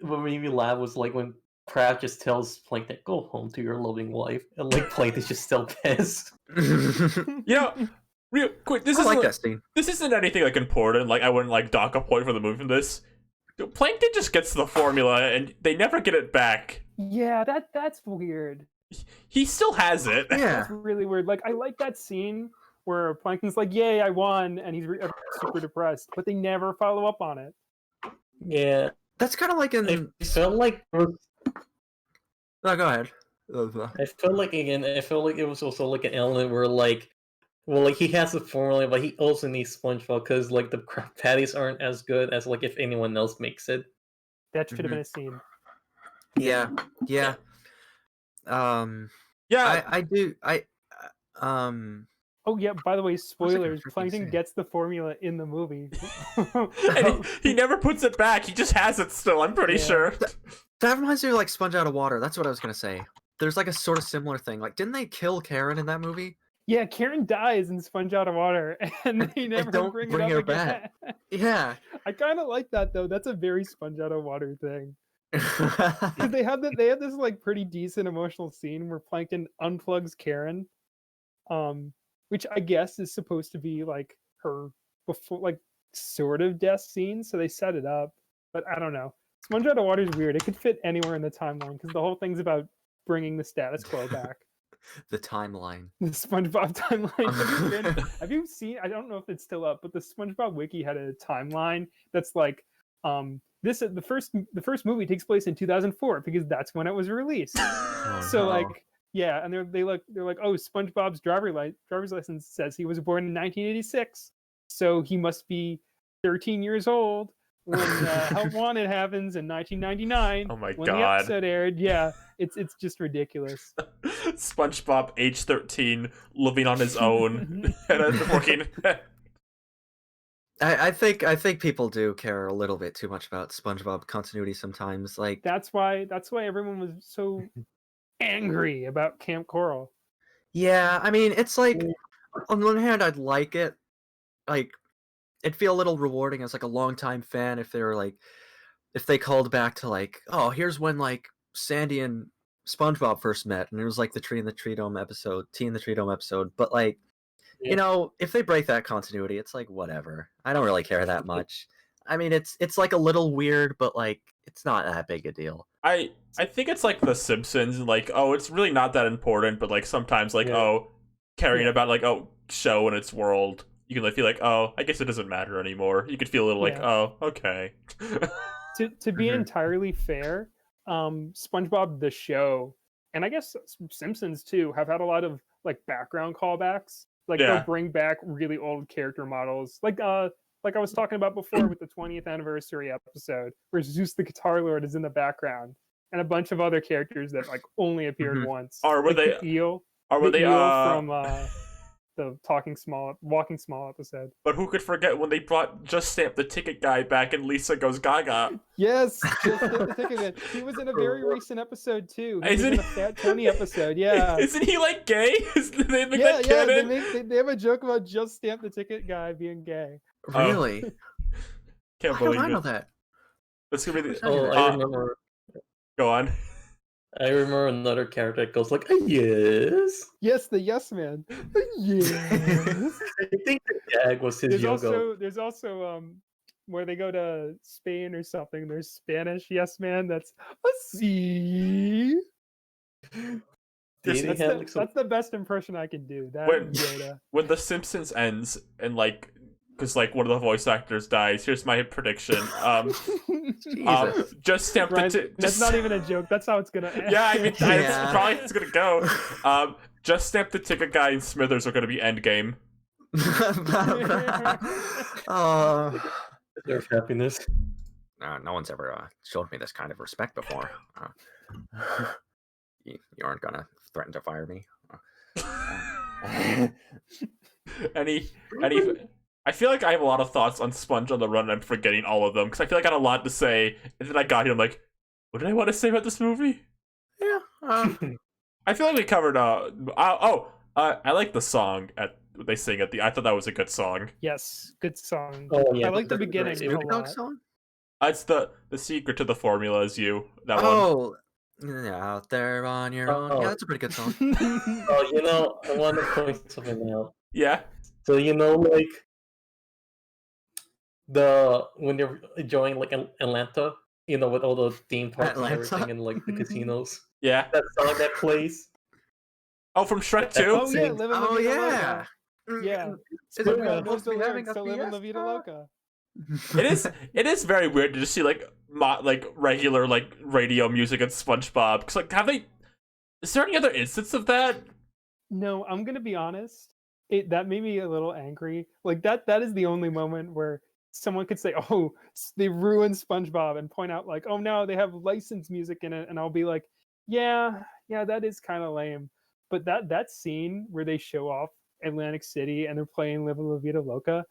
what made me laugh was like when Krabs just tells Plankton, "Go home to your loving wife," and like Plankton's just still pissed. You know, real quick, I like that scene. this isn't anything like important. Like I wouldn't like dock a point for the movie from this. Plankton just gets the formula and they never get it back. Yeah, that's weird. He still has it. Yeah. That's really weird. Like, I like that scene where Plankton's like, "Yay, I won," and he's super depressed, but they never follow up on it. Yeah, That's kind of like in. I felt like No, go ahead. I felt like it was also like an element where like, well, like he has the formula, but he also needs SpongeBob because like the crab patties aren't as good as like if anyone else makes it. That should have been a scene. Yeah. Yeah. Yeah, I do. Oh yeah, by the way, spoilers. freaking Plankton say? gets the formula in the movie. and he never puts it back. He just has it still. I'm pretty Yeah. sure. That reminds me of like Sponge Out of Water. That's what I was gonna say. There's like a sort of similar thing. Like, didn't they kill Karen in that movie? Yeah, Karen dies in Sponge Out of Water, and they never don't bring bring it her up again. Yeah. I kind of like that though. That's a very Sponge Out of Water thing. Because they had this like pretty decent emotional scene where Plankton unplugs Karen, which I guess is supposed to be like her before, like sort of death scene. So they set it up, but I don't know. Sponge Out of Water is weird. It could fit anywhere in the timeline because the whole thing's about bringing the status quo back. The timeline. The SpongeBob timeline. Have you seen? I don't know if it's still up, but the SpongeBob wiki had a timeline that's like, the first movie takes place in 2004 because that's when it was released. So like, yeah, and they're like, oh, SpongeBob's driver's license says he was born in 1986, so he must be 13 years old when Help Wanted happens in 1999. Oh my when the god. episode aired. Yeah, it's just ridiculous. SpongeBob, age 13, living on his own and working. I think people do care a little bit too much about SpongeBob continuity sometimes. Like, That's why everyone was so angry about Camp Coral. yeah, I mean, it's like on one hand, I'd like it. Like, it'd feel a little rewarding as like a longtime fan if they were like, if they called back to like, oh, here's when like Sandy and SpongeBob first met, and it was like the Tea in the Tree Dome episode. But like, you know, if they break that continuity, it's like whatever. I don't really care that much. I mean, it's like a little weird, but like it's not that big a deal. I think it's like The Simpsons, like, oh, it's really not that important, but like sometimes like, Yeah. oh, caring Yeah. about like, oh, show and its world, you can like feel like, oh, I guess it doesn't matter anymore. You could feel a little like, Yeah. oh, okay. To be Mhm. entirely fair, SpongeBob the show, and I guess Simpsons too, have had a lot of like background callbacks. Like Yeah. they'll bring back really old character models, like I was talking about before with the 20th anniversary episode, where Zeus the Guitar Lord is in the background, and a bunch of other characters that like only appeared Mhm. once. Or were like they- the eel? Or were the they eel from the Walking Small episode. But who could forget when they brought Just Stamp the Ticket guy back and Lisa goes gaga? Yes, just the ticket man. He was in a very recent episode too. He was Isn't in he- a Fat Tony episode. Yeah. Isn't he like gay? They make Yeah, that yeah. canon? They have a joke about Just Stamp the Ticket guy being gay. Really? Can't How do believe I know it. that? That's gonna be the. Oh, I remember. Go on. I remember another character that goes like, yes. Yes, the yes man. Yes. I think the gag was his yoga. There's also where they go to Spain or something. There's Spanish yes man. That's a see. They That's had, the, like, some- that's the best impression I can do. That When- and Yoda. When The Simpsons ends and like, because like one of the voice actors dies, here's my prediction. Jesus. Just stamp Ryan, the. that's not even a joke. That's how it's gonna end. Yeah, I mean, Yeah. that's probably how it's gonna go. Just stamp the ticket guy and Smithers are gonna be endgame. Deserve happiness. No one's ever showed me this kind of respect before. You aren't gonna threaten to fire me. Any I feel like I have a lot of thoughts on Sponge on the Run and I'm forgetting all of them because I feel like I had a lot to say and then I got here I'm like, what did I want to say about this movie? Yeah. I feel like we covered I like the song they sing at the I thought that was a good song. Yes, good song. Oh yeah, I like the that's beginning great. a Snoop Dogg lot. song? It's the secret to the formula is you. That one. Oh, out there on your own. Oh. Yeah, that's a pretty good song. Oh, I want to point something out. Yeah. So like when they're enjoying like Atlanta, with all the theme parks Atlanta? and everything, and like the casinos. Yeah. That song that plays. Oh, from Shrek 2? Oh yeah, Sing. living La Oh Vida yeah. Loca. Yeah. Is it SpongeBob supposed knows to the be having lyrics a to Living La Vida fiesta? Loca. It is very weird to just see like regular like radio music and SpongeBob. Cause like is there any other instance of that? No, I'm gonna be honest. That made me a little angry. Like that is the only moment where someone could say, "Oh, they ruined SpongeBob," and point out like, "Oh no, they have licensed music in it," and I'll be like, "Yeah, that is kind of lame." But that scene where they show off Atlantic City and they're playing "Live La Vida Loca,"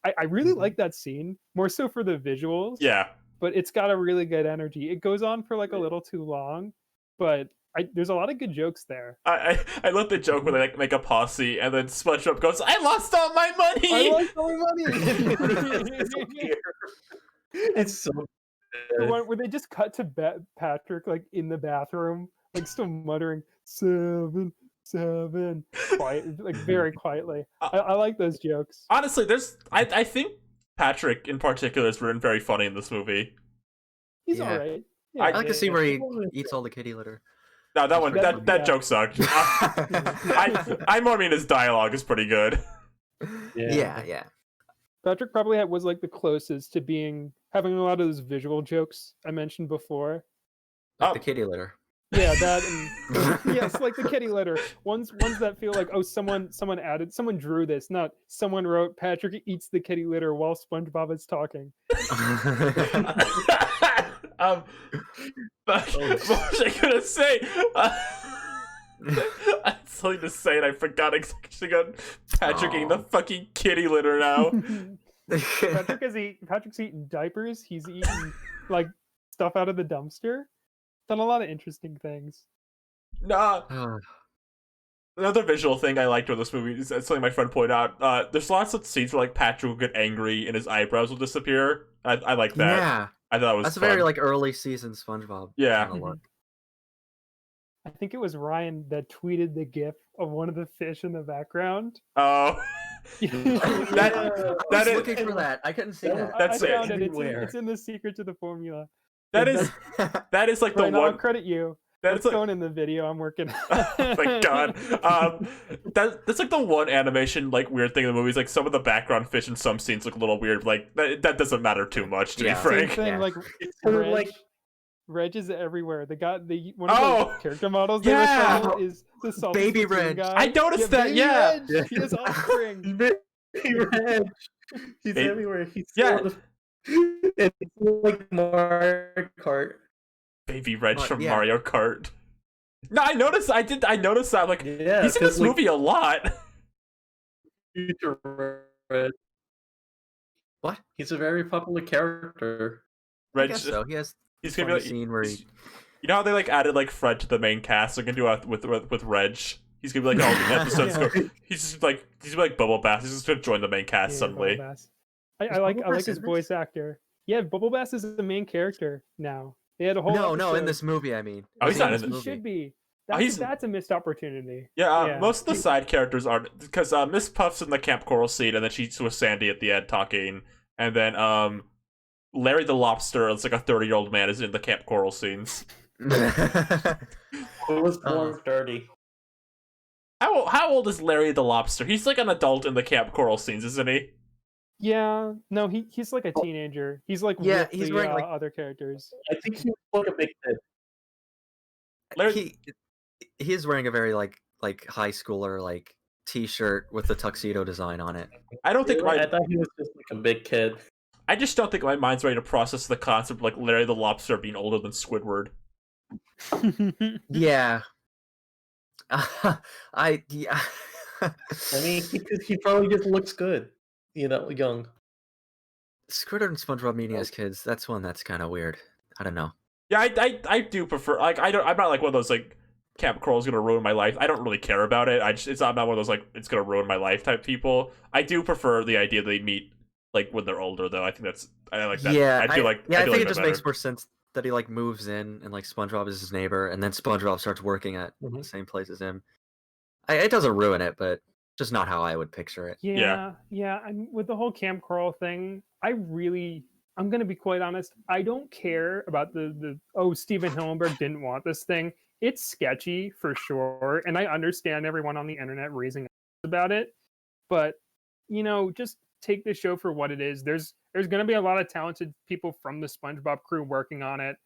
I really like that scene more so for the visuals. Yeah. But it's got a really good energy. It goes on for like a little too long, but there's a lot of good jokes there. I love the joke where they like make a posse and then SpongeBob goes, I lost all my money! I lost all my money. It's so weird. It's so The one where they just cut to Patrick like in the bathroom, like still muttering 7, 7, quiet, like very quietly. I like those jokes. Honestly, I think Patrick in particular is written very funny in this movie. He's Yeah. all right. I I like to see yeah. where he eats all the kitty litter. No, that one that Yeah. joke sucked. I more mean his dialogue is pretty good. Yeah. Patrick probably was like the closest to having a lot of those visual jokes I mentioned before. Like Oh. the kitty litter. Yeah, that and yes, like the kitty litter. Ones that feel like, oh, someone drew this, not someone wrote Patrick eats the kitty litter while SpongeBob is talking. What was I gonna say? I had something to say and I forgot exactly on Patrick eating the fucking kitty litter now. Patrick's eating diapers. He's eating like stuff out of the dumpster. Done a lot of interesting things. Nah. Another visual thing I liked with this movie is something my friend pointed out. There's lots of scenes where like Patrick will get angry and his eyebrows will disappear. I like that. Yeah, I thought it was that's a fun. very like early season SpongeBob. Yeah. kinda look. I think it was Ryan that tweeted the GIF of one of the fish in the background. Oh. I That was is- looking for that. I couldn't see that. That's I it. found it. Everywhere. It's in the secret to the formula. that is like the Ryan, I'll one. credit you. That's It's like, going in the video I'm working on. oh my god. That's like the one animation like weird thing in the movie is like some of the background fish in some scenes look a little weird. Like that doesn't matter too much to Yeah. be Same frank. thing, Yeah. like kinda Reg, like- Reg is everywhere. One of Oh! the character models they Yeah! recycle is the salty Baby spittoon Reg. guy. I noticed that, Baby yeah. Reg, he has offspring. He Reg. He's Hey, everywhere. He's yeah. It's like Mario Kart. Baby Reg What? from Yeah. Mario Kart. No, I noticed that. I'm like, Yeah, he's in this 'cause, like, movie a lot. Future Reg. What? He's a very popular character. I Reg, guess so. He has he's funny gonna be like, scene where he. you know how they like added like Fred to the main cast? They're gonna do it with Reg. He's gonna be like all the episodes. Yeah. He's just like Bubble Bass. He's just gonna join the main cast Yeah, suddenly. Bubble Bass. I Is like Bubble I like Bass his in this? voice actor. Yeah, Bubble Bass is the main character now They had a whole No, in episode- this movie, I mean. Oh, he's not in He this should be. Oh, That's a missed opportunity. Yeah, most of the side characters aren't, because Miss Puff's in the Camp Coral scene, and then she's with Sandy at the end talking, and then Larry the Lobster, it's like a 30-year-old man, is in the Camp Coral scenes. Who was born 30? How old is Larry the Lobster? He's like an adult in the Camp Coral scenes, isn't he? Yeah, no, he's like a teenager. He's like Yeah, with he's the, wearing, like- other characters. I think he was like a big kid. Larry, He is wearing a very like high schooler like t-shirt with the tuxedo design on it. I don't think I thought he was just like a big kid. I just don't think my mind's ready to process the concept of like Larry the Lobster being older than Squidward. Yeah. I mean, he probably just looks good, young. Squidward and SpongeBob meeting as kids, that's one that's kind of weird. I don't know. Yeah, I do prefer, like, I'm not like one of those like Camp Coral's gonna ruin my life. I don't really care about it. It's not one of those like it's gonna ruin my life type people. I do prefer the idea they meet like when they're older though. I think I like that. Yeah, I think it just makes more sense that he like moves in and like SpongeBob is his neighbor, and then SpongeBob starts working at the same place as him. It doesn't ruin it, but just not how I would picture it. Yeah. With the whole Camp Coral thing, I'm gonna be quite honest. I don't care about the Steven Hillenburg didn't want this thing. It's sketchy for sure, and I understand everyone on the internet raising about it. But just take the show for what it is. There's gonna be a lot of talented people from the SpongeBob crew working on it.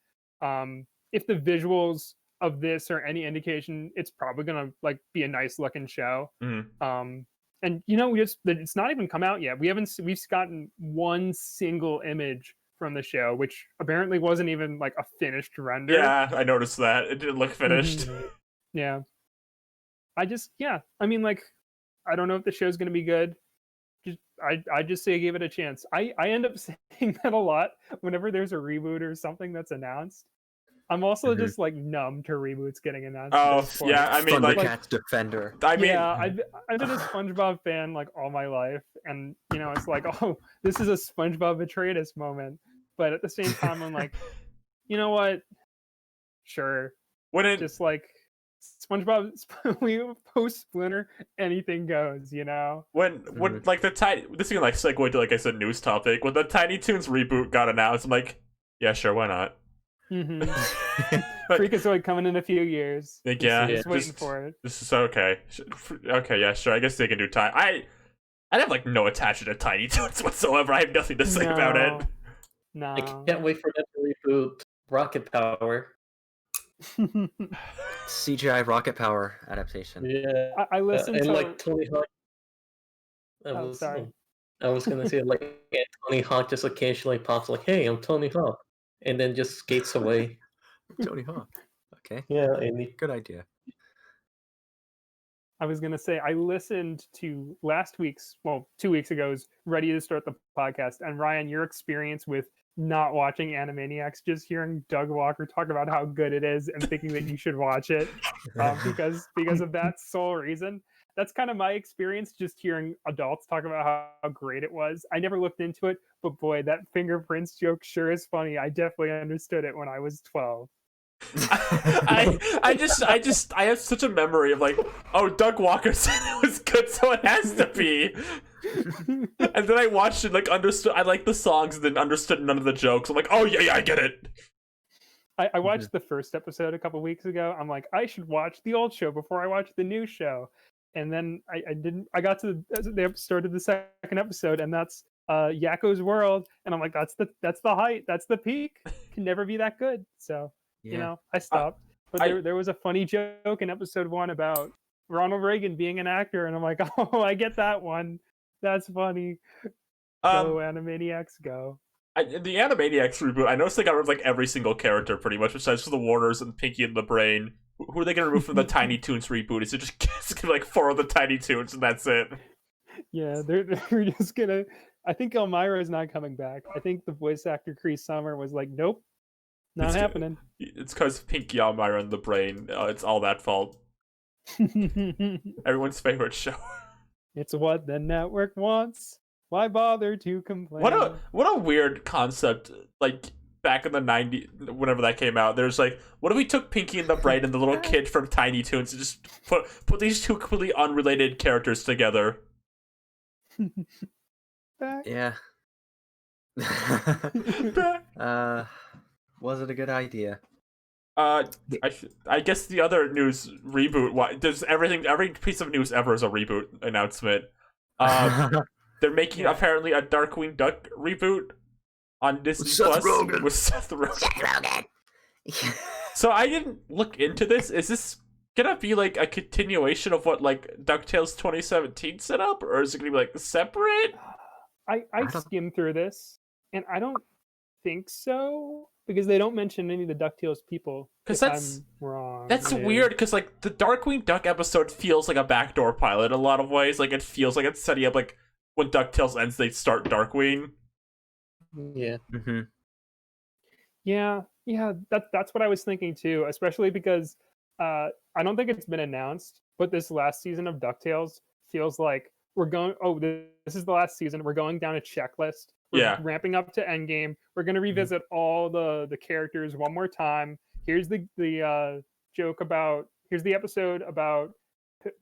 If the visuals of this are any indication, it's probably gonna like be a nice looking show. Mm-hmm. And it's not even come out yet. We've gotten one single image from the show, which apparently wasn't even like a finished render. Yeah, I noticed that. It didn't look finished. Yeah. I mean, like, I don't know if the show's gonna be good. I just say give it a chance. I end up saying that a lot whenever there's a reboot or something that's announced. I'm also just like numb to reboots getting announced. Oh yeah, I mean like Thundercats Defender. I mean, yeah, I've been a SpongeBob fan like all my life, and it's like, oh, this is a SpongeBob betrayed us moment. But at the same time, I'm like, you know what? Sure. when it Just like SpongeBob, we post Splinter, anything goes. when like the tiny, this is like segue to like I said news topic. When the Tiny Toons reboot got announced, I'm like, yeah, sure, why not? Freakazoid coming in a few years. Like, yeah, just waiting for it. This is okay. Okay, yeah, sure. I guess they can do time. I have like no attachment to Tiny Toons whatsoever. I have nothing to say about it. No. I can't wait for them to reboot Rocket Power. CGI Rocket Power adaptation. Yeah, I listened and to like Tony Hawk. sorry. I was gonna say like Tony Hawk just occasionally pops like, "Hey, I'm Tony Hawk," and then just skates away. Tony Hawk. Okay. Yeah, and Good idea. I was gonna say I listened to 2 weeks ago's Ready to Start the Podcast, and Ryan, your experience with not watching Animaniacs, just hearing Doug Walker talk about how good it is and thinking that you should watch it because of that sole reason. That's kind of my experience, just hearing adults talk about how great it was. I never looked into it, but boy, that fingerprints joke sure is funny. I definitely understood it when I was 12. I have such a memory of like, oh, Doug Walker said it was good, so it has to be. And then I watched it, like understood. I liked the songs, and then understood none of the jokes. I'm like, oh yeah, I get it. I watched the first episode a couple weeks ago. I'm like, I should watch the old show before I watch the new show. And then I didn't. I got to they started the second episode, and that's Yakko's World, and I'm like, that's the height, that's the peak. Can never be that good. So I stopped. But there was a funny joke in episode 1 about Ronald Reagan being an actor, and I'm like, oh, I get that one. That's funny. Go Animaniacs, go. The Animaniacs reboot, I noticed they got rid of like every single character pretty much, besides for the Warners and Pinky and the Brain. Who are they gonna remove from the Tiny Toons reboot? Is it just like 4 of the Tiny Toons and that's it? Yeah, they're just gonna. I think Elmira is not coming back. I think the voice actor Cree Summer was like, nope, not happening. It's because Pinky, Elmira, and the Brain. It's all that fault. Everyone's favorite show. It's what the network wants. Why bother to complain? What a weird concept. Like, back in the 90s, whenever that came out. There's like, what if we took Pinky and the Brain and the little kid from Tiny Toons and just put these two completely unrelated characters together? Back. Yeah. Was it a good idea? I guess the other news reboot. There's every piece of news ever is a reboot announcement. They're making apparently a Darkwing Duck reboot on Disney Plus with Seth Rogen. So I didn't look into this. Is this gonna be like a continuation of what like DuckTales 2017 set up, or is it gonna be like separate? I skimmed through this, and I don't think so because they don't mention any of the DuckTales people. Because I'm wrong. That's weird. Because like the Darkwing Duck episode feels like a backdoor pilot in a lot of ways. Like it feels like it's setting up like when DuckTales ends, they start Darkwing. Yeah. Mm-hmm. Yeah. That's what I was thinking too. Especially because I don't think it's been announced, but this last season of DuckTales feels like we're going. Oh, this is the last season. We're going down a checklist. We're ramping up to Endgame. We're gonna revisit all the characters one more time. Here's the joke about. Here's the episode about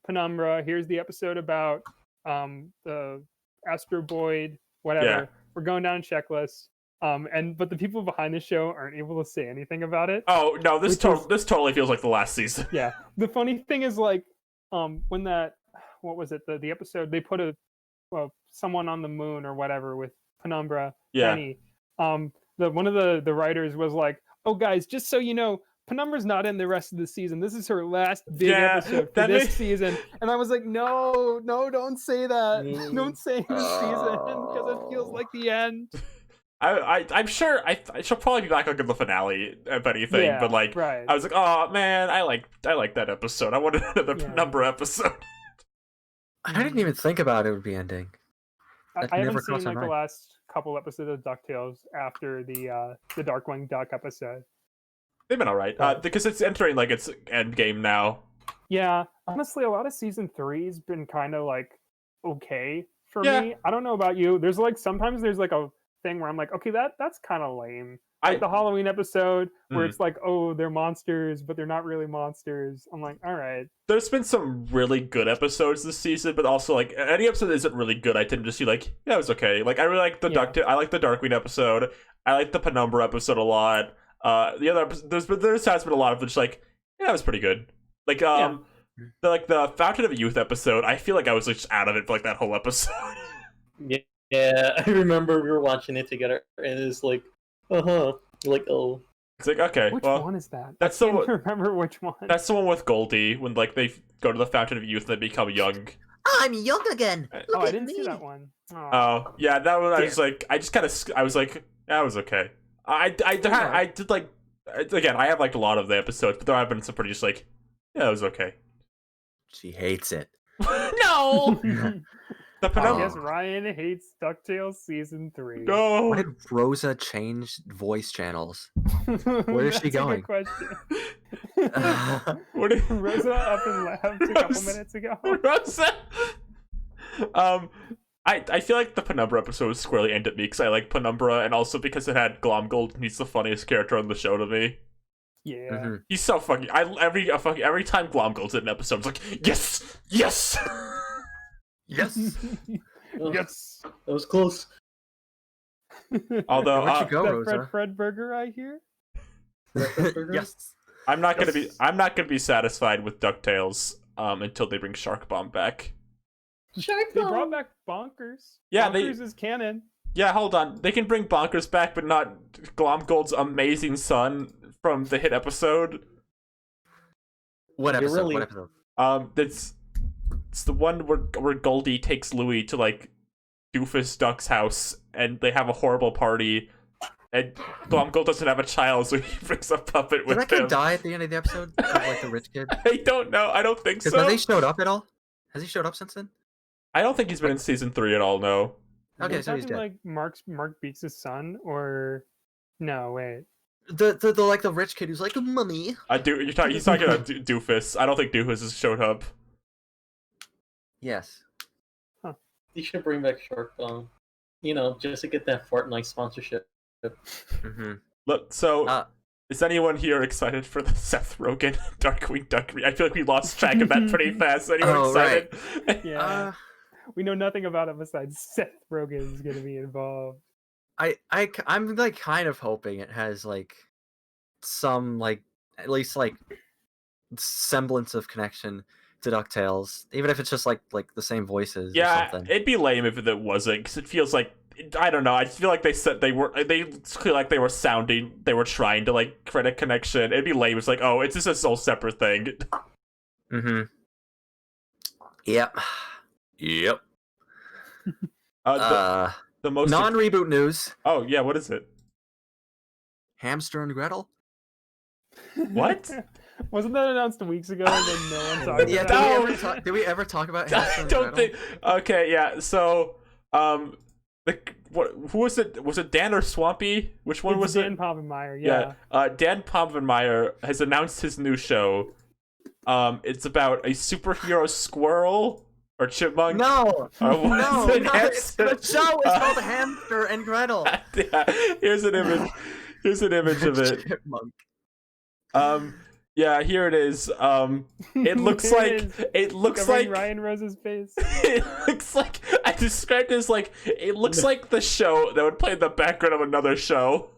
Penumbra. Here's the episode about the Astro Boy. Whatever. Yeah. We're going down a checklist. But the people behind the show aren't able to say anything about it. Oh no, this totally feels like the last season. Yeah. The funny thing is like when that what was it the episode they put someone on the moon or whatever with Penumbra. Yeah. Penny. One of the writers was like, "Oh guys, just so you know, Penumbra's not in the rest of the season. This is her last big episode for this season." And I was like, "No, don't say that. Don't say this season because it feels like the end." I'm sure she'll probably be back like in the finale if anything, Yeah, but like right. I was like, oh man, I like that episode. I wanted another Penumbra episode. I didn't even think about it would be ending. I haven't seen like the last couple episodes of DuckTales after the Darkwing Duck episode. They've been alright, because it's entering like its end game now. Yeah, honestly, a lot of season 3's been kind of like okay for me. I don't know about you. There's like sometimes there's like a thing where I'm like, okay, that's kind of lame. Like the Halloween episode where it's like, oh, they're monsters, but they're not really monsters. I'm like, all right. There's been some really good episodes this season, but also like any episode that isn't really good, I tend to just see like, yeah, it was okay. Like I really like the I like the Darkwing episode. I like the Penumbra episode a lot. The other episodes, there has been a lot of just like, yeah, it was pretty good. Like the Fountain of Youth episode, I feel like I was like just out of it for like that whole episode. Yeah, I remember we were watching it together, and it's like, like, oh. It's like, okay, which one is that? That's I can't remember which one. That's the one with Goldie when like they go to the Fountain of Youth and they become young. I'm young again. Look I at didn't me. see that one. Oh yeah, that one. I was like, I was like, that was okay. I did like, again, I have liked a lot of the episodes, but there have been some pretty just like, yeah, it was okay. She hates it. No. The Penumbra. Yes, Ryan hates DuckTales season 3. No. Why did Rosa change voice channels? Where is she going? That's a good question. What did Rosa up and left a couple minutes ago. Rosa. I feel like the Penumbra episode was squarely aimed at me because I like Penumbra, and also because it had Glomgold, and he's the funniest character on the show to me. Yeah, he's so fucking. Every time Glomgold's in an episode, it's like yes. Yes. Yes. That was close. Although, where'd you go, that Rosa? Fred Burger, I hear. Yes. I'm not gonna be satisfied with DuckTales until they bring Shark Bomb back. They brought back Bonkers. Yeah, Bonkers is canon. Yeah, hold on. They can bring Bonkers back, but not Glomgold's amazing son from the hit episode. What episode? Really... What episode? It's the one where Goldie takes Louie to like Doofus Duck's house, and they have a horrible party. And Glomgold doesn't have a child, so he brings a puppet with him. Did that kid die at the end of the episode? Like the rich kid? I don't know. I don't think so. Have they showed up at all? Has he showed up since then? I don't think he's been in season 3 at all. No. Okay, so he's dead. Like Mark Beats' son, or no? Wait. The like the rich kid who's like, "Mommy." He's talking about Doofus. I don't think Doofus has showed up. Yes. You should bring back Shark Bomb. You know, just to get that Fortnite sponsorship. Mm-hmm. Look, so Uh, is anyone here excited for the Seth Rogen Darkwing Duck? I feel like we lost track of that pretty fast. Anyone Oh, excited? Yeah. We know nothing about it besides Seth Rogen is going to be involved. I'm like kind of hoping it has like some like at least like semblance of connection to DuckTales, even if it's just like the same voices or Yeah, something. it'd be lame if it wasn't, because it feels like I don't know. I feel like they said they feel like they were trying to like create a connection. It'd be lame. It's like, oh, it's just a whole separate thing. Mm-hmm. Yep. Yep. The most Non-reboot news. Oh yeah, what is it? Hamster and Gretel. What? Wasn't that announced weeks ago and then no one talked Yeah, about No. did we ever talk about I Hamster and don't Gretel? think. Okay, yeah. So, who was it? Was it Dan or Swampy? Which one It's was Dan it? Povenmire, yeah. Dan Povenmire has announced his new show. It's about a superhero squirrel or chipmunk. No, Or what no, is it? no, the show is called Hamster and Gretel. Yeah, here's an image. Here's an image of it. Chipmunk. Yeah, here it is. It looks There like covering Ryan Rose's face. it looks like I described it as like it looks like the show that would play in the background of another show.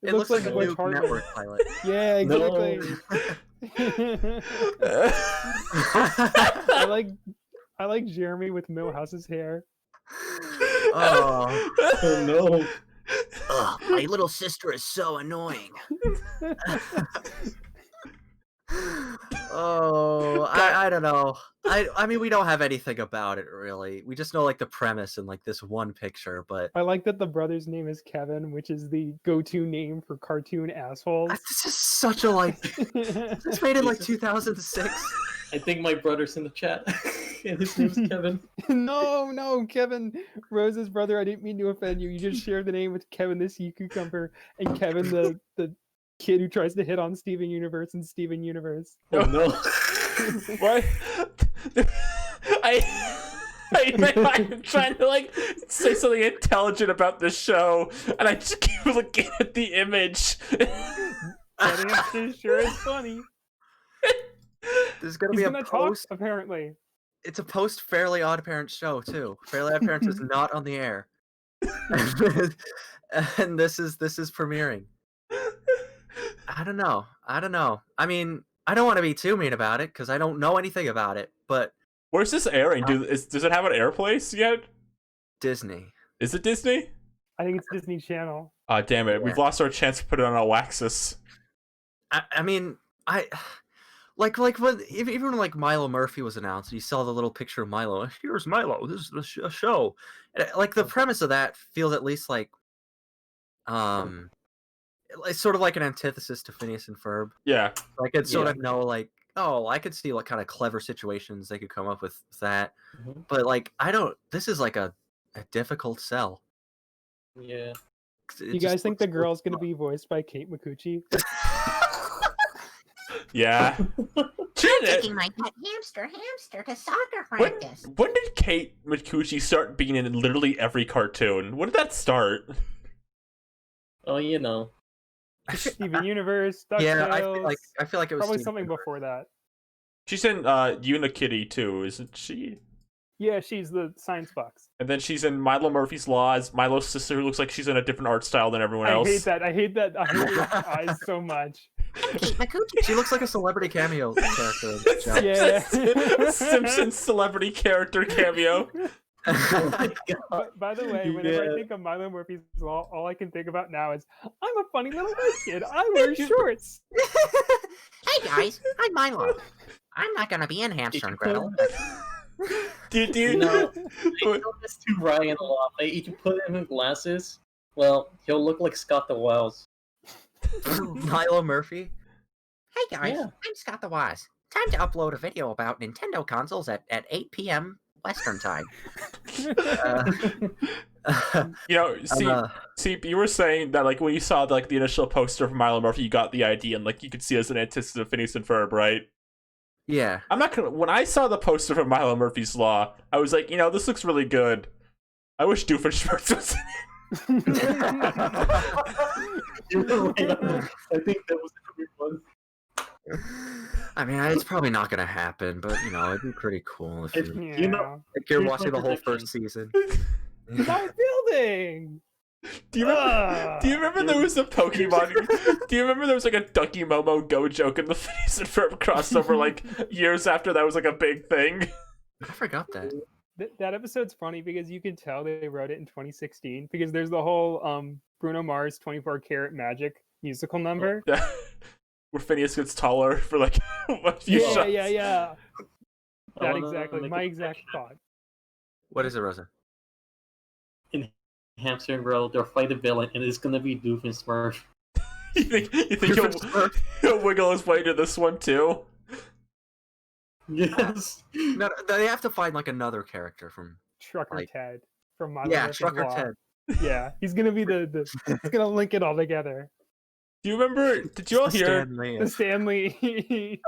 It looks like a Butch new Hartman. network pilot. Yeah, exactly. I like Jeremy with Millhouse's hair. Oh, Oh no. Ugh, my little sister is so annoying. oh, I don't know. I mean, we don't have anything about it really. We just know like the premise and like this one picture, but I like that the brother's name is Kevin, which is the go-to name for cartoon assholes. this is such a like. It's made in like 2006. I think my brother's in the chat. And his name's Kevin. No, Kevin, Rose's brother. I didn't mean to offend you. You just shared the name with Kevin the Sea Cucumber and Kevin the kid who tries to hit on Steven Universe and Steven Universe. Oh no. What? I'm trying to like say something intelligent about this show, and I just keep looking at the image. That answer sure is funny. There's gonna He's be a gonna post. talk, apparently. It's a post Fairly Odd Parents show too. Fairly Odd Parents is not on the air, and this is premiering. I don't know. I mean, I don't want to be too mean about it because I don't know anything about it. But Where's this airing? Does it have an air place yet? Disney. Is it Disney? I think it's Disney Channel. Ah, damn it! Yeah. We've lost our chance to put it on OWCA. I mean, like when even when like Milo Murphy was announced, you saw the little picture of Milo. Here's Milo. This is a show. And, like the premise of that feels at least like, it's sort of like an antithesis to Phineas and Ferb. Yeah. I could sort Yeah. of know like, oh, I could see what kind of clever situations they could come up with that. Mhm. But like, I don't. This is like a difficult sell. Yeah. You guys think the girl's gonna be voiced by Kate Micucci? Yeah. Taking my pet hamster to soccer practice. When did Kate Micucci start being in literally every cartoon? When did that start? Oh, you know. Steven Universe, Yeah, DuckTales. I feel like it was probably Steven something Universe. before that. She's in Unikitty too, isn't she? Yeah, she's the science box. And then she's in Milo Murphy's Laws, Milo's sister, who looks like she's in a different art style than everyone I else. hate that. I hate her eyes so much. Kate Micucci. She looks like a celebrity cameo character. in the show. Yeah. Simpsons celebrity character cameo. Oh my god. But by the way, whenever Yeah. I think of Milo Murphy's Law, all I can think about now is I'm a funny little white kid. I wear shorts. Hey guys, I'm Milo. I'm not gonna be in Hamster and Gretel. Do you No. I tell this to Ryan a lot. Like, if you put him in glasses, well, he'll look like Scott the Wiles. Milo Murphy. Hey guys, Yeah. I'm Scott the Wise. Time to upload a video about Nintendo consoles at 8 p.m. Western time. You know, see, you were saying that like when you saw like the initial poster of Milo Murphy, you got the idea, and like you could see as an antithesis of Phineas and Ferb, right? yeah. I'm not gonna. When I saw the poster for Milo Murphy's Law, I was like, you know, this looks really good. I wish Doofenshmirtz was in it. You were right on that. I think that was the weird one. I mean, it's probably not gonna happen, but you know, it'd be pretty cool if If- you, Yeah. You know- if you're here's my watching the whole prediction. first season. Stop building. Do you remember? Do you remember there was a Pokemon? Do you remember there was like a Ducky Momo Go joke in the Phineas and Ferb crossover like years after that was like a big thing? I forgot that. That episode's funny because you can tell they wrote it in 2016 because there's the whole Bruno Mars 24 Karat Magic musical number. Yeah. Where Phineas gets taller for like a few Yeah, shots. yeah. I That wanna exactly, make my a exact prediction. thought. What is it, Rosa? Hamster and Gretel, they'll fight a villain, and it's gonna be Doofenshmirtz. You think he'll wiggle his way to this one too? Yes. No, they have to find like another character from. Trucker Like- Ted from My Yeah, Life Trucker Law. Ted. Yeah, he's gonna be he's gonna link it all together. Do you remember? Did you all hear? Stanley The Stanley.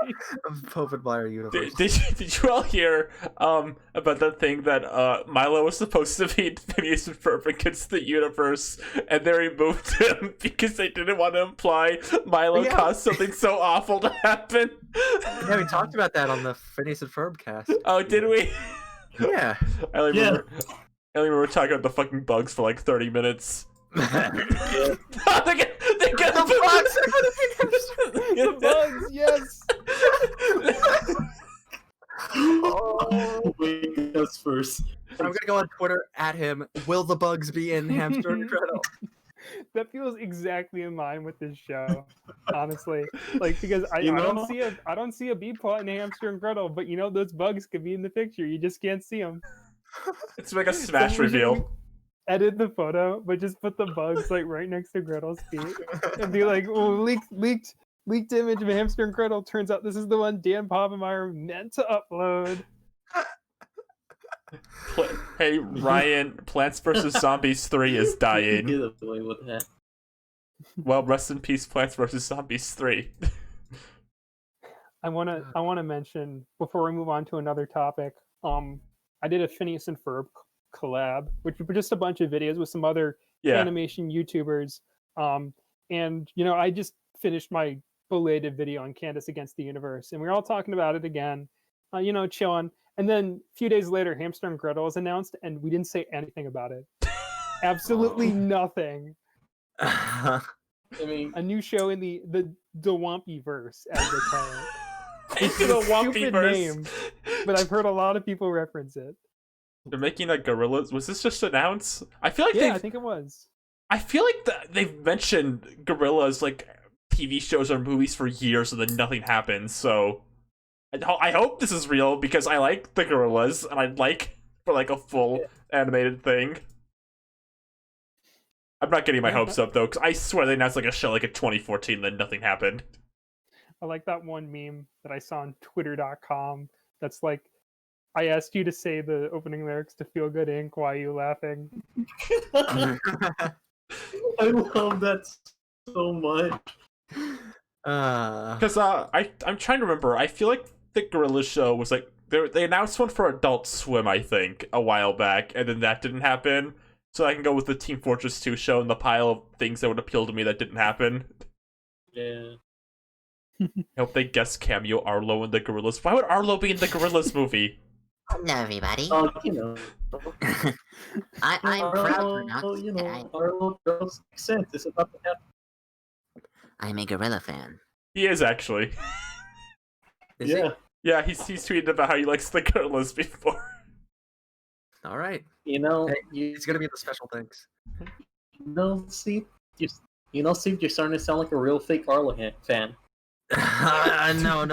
of Pope and Meyer universe. Did you all hear about that thing that Milo was supposed to be Phineas and Ferb against the universe, and they removed him because they didn't want to imply Milo Yeah. caused something so awful to happen? Yeah, we talked about that on the Phineas and Ferb cast. Oh, did we? Yeah. I only remember talking about the fucking bugs for like 30 minutes. they got The The bugs, yes. Oh. Wait, us first. I'm gonna go on Twitter at him. Will the bugs be in Hamster and Gretel? That feels exactly in line with this show, honestly. Like because I You know- don't see a B plot in Hamster and Gretel, but you know those bugs could be in the picture. You just can't see them. It's like a smash Someone should reveal. Edit the photo, but just put the bugs like right next to Gretel's feet, and be like, "Oh, leaked image of Hamster and Gretel. Turns out this is the one Dan Povenmire meant to upload." Hey Ryan, Plants vs Zombies 3 is dying. Get away with that. Well, rest in peace, Plants vs Zombies 3. I wanna mention before we move on to another topic. I did a Phineas and Ferb collab, which were just a bunch of videos with some other Yeah. animation YouTubers. And you know, I just finished my belated video on Candace Against the Universe, and we were all talking about it again. You know, chilling. And then a few days later, Hamster and Gretel was announced, and we didn't say anything about it. Absolutely nothing. I mean, A new show in the Dwampy verse, as they call it. Into the Stupid Wompyverse. name, but I've heard a lot of people reference it. They're making a Gorillas. Was this just announced? I feel like Yeah, I think it was. I feel like they've mentioned Gorillas like TV shows or movies for years, and then nothing happens. So I hope this is real because I like the Gorillas, and I'd like for like a full animated thing. I'm not getting my Yeah, hopes up though, because I swear they announced like a show like in 2014, then nothing happened. I like that one meme that I saw on twitter.com that's like, I asked you to say the opening lyrics to Feel Good Inc. Why are you laughing? I love that so much. Because I'm trying to remember. I feel like the Gorilla show was like they announced one for Adult Swim, I think, a while back, and then that didn't happen. So I can go with the Team Fortress 2 show and the pile of things that would appeal to me that didn't happen. Yeah. I hope they guest cameo Arlo in the Gorillas. Why would Arlo be in the Gorillas movie? Hello, everybody. You know. I'm proud to Arlo, announce you that know, Arlo girls sense. It's about to happen. I'm a gorilla fan. He is actually. Is he? Yeah. Yeah, he's tweeted about how he likes the Gorillas before. All right. You know, Hey, you, It's gonna be the special things. Steve, Steve, you're starting to sound like a real fake Arlo fan. No.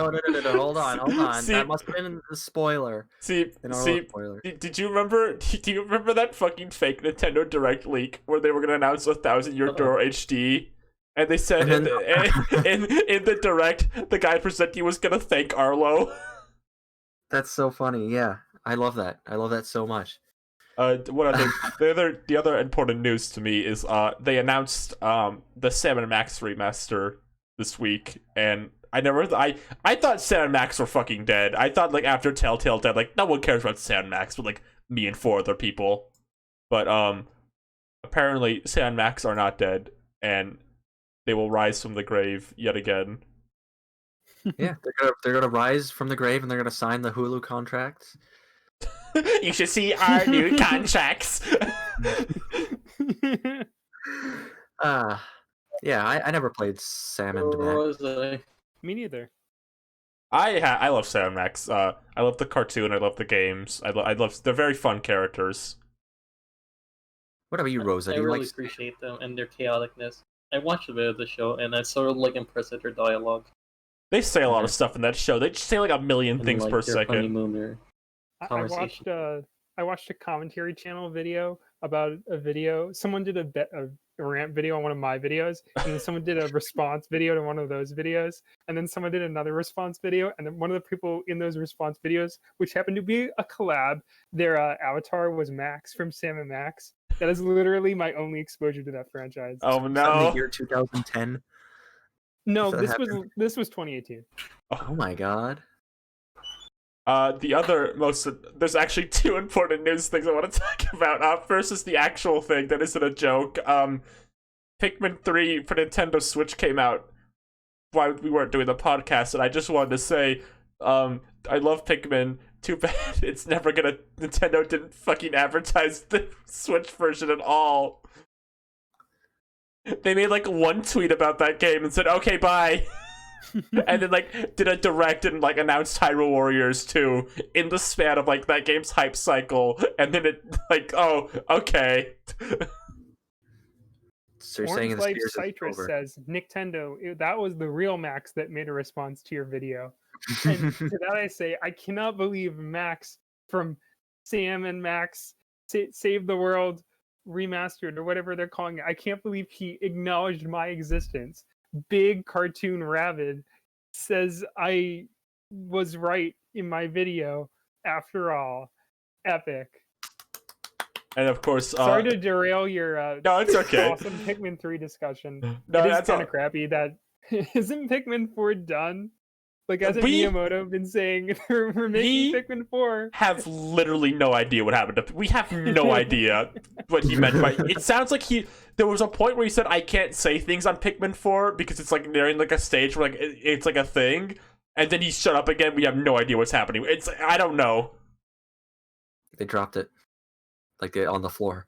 Hold on. See- That must have been a spoiler. See, An Arlo see, spoiler. did you remember? Do you remember that fucking fake Nintendo Direct leak where they were gonna announce a 1,000-year door HD, and they said And in the Direct the guy presenting was gonna thank Arlo. That's so funny. Yeah, I love that. I love that so much. What other the other important news to me is they announced the Sam and Max remaster this week, and I thought Sam and Max were fucking dead. I thought like after Telltale died, like no one cares about Sam and Max, but like me and four other people. But apparently Sam and Max are not dead, and they will rise from the grave yet again. Yeah, they're gonna rise from the grave and they're gonna sign the Hulu contracts. You should see our new contracts. Yeah, I never played Sam and Max. Rose. Me neither. I love Sam and Max. I love the cartoon. I love the games. I love. They're very fun characters. What about you, Rosa? I Do you really like? appreciate them and their chaoticness. I watched a bit of the show, and I sort of like impressed at their dialogue. They say a lot of stuff in that show. They just say like a million And, things like, per their second. honeymoon or I conversation. watched a commentary channel video about a video. Someone did a rant video on one of my videos, and then someone did a response video to one of those videos, and then someone did another response video, and then one of the people in those response videos, which happened to be a collab, their avatar was Max from Sam and Max. That is literally my only exposure to that franchise. Oh Was that in no! the year 2010. No, that this was 2018. Oh my god. The other there's actually two important news things I want to talk about. First is the actual thing that isn't a joke. Pikmin 3 for Nintendo Switch came out while we weren't doing the podcast, and I just wanted to say, I love Pikmin. Too bad it's never gonna. Nintendo didn't fucking advertise the Switch version at all. They made like one tweet about that game and said, "Okay, bye." And then like did a direct and like announced Hyrule Warriors 2 in the span of like that game's hype cycle, and then it like, oh, okay. So you're saying Orange the Life Spears is Citrus over. says, Nintendo, that was the real Max that made a response to your video. And to that I say, I cannot believe Max from Sam and Max Save the World Remastered or whatever they're calling it. I can't believe he acknowledged my existence. Big Cartoon Rabbit says I was right in my video. After all, epic. And of course, Sorry to derail your no, it's okay. awesome Pikmin 3 discussion. No, It is that's kind all. of crappy that isn't Pikmin 4 done? Like, hasn't We- Miyamoto been saying we're making We- Pikmin 4? Have literally no idea what happened to. We have no idea what he meant by. It sounds like there was a point where he said, "I can't say things on Pikmin 4 because it's like nearing like a stage where like it's like a thing," and then he shut up again. We have no idea what's happening. I don't know. They dropped it, like on the floor.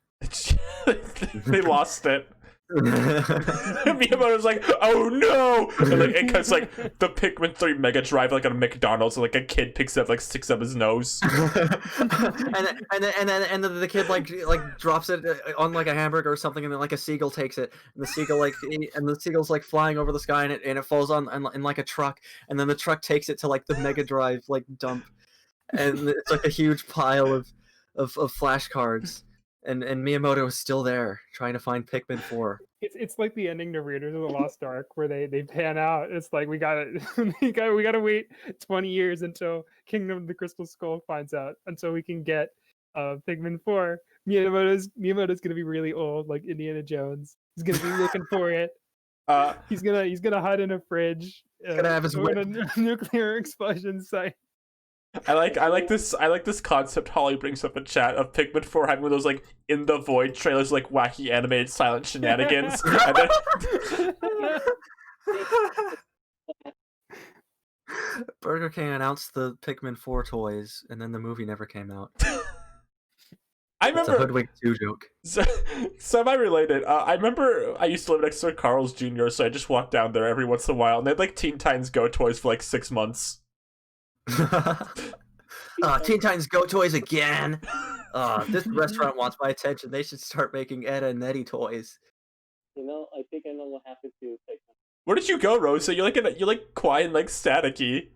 They lost it. Miyamoto's like, "Oh no!" And like, because like the Pikmin 3 Mega Drive, like on a McDonald's, and like a kid picks it up, like sticks up his nose. and then the kid like drops it on like a hamburger or something, and then like a seagull takes it, and the seagull and the seagull's like flying over the sky, and it falls on in like a truck, and then the truck takes it to like the Mega Drive like dump, and it's like a huge pile of flashcards. And Miyamoto is still there trying to find Pikmin 4. It's like the ending to Raiders of the Lost Ark where they pan out. It's like we gotta wait 20 years until Kingdom of the Crystal Skull finds out until we can get Pikmin 4. Miyamoto's gonna be really old, like Indiana Jones. He's gonna be looking for it. He's gonna hide in a fridge. Gonna have his or in a nuclear explosion site. I like this concept Holly brings up in chat of Pikmin 4 having one of those like in the void trailers, like wacky animated silent shenanigans. And then... Burger King announced the Pikmin 4 toys, and then the movie never came out. I It's a remember Hoodwink 2 joke. semi-related. I remember I used to live next to Carl's Jr., so I just walked down there every once in a while, and they had like Teen Titans Go toys for like 6 months. Teen Titans Go toys again. This restaurant wants my attention. They should start making Etta and Nettie toys. You know, I think I know what happened to Pikmin. Where did you go, Rosa? You're like quiet and like staticky.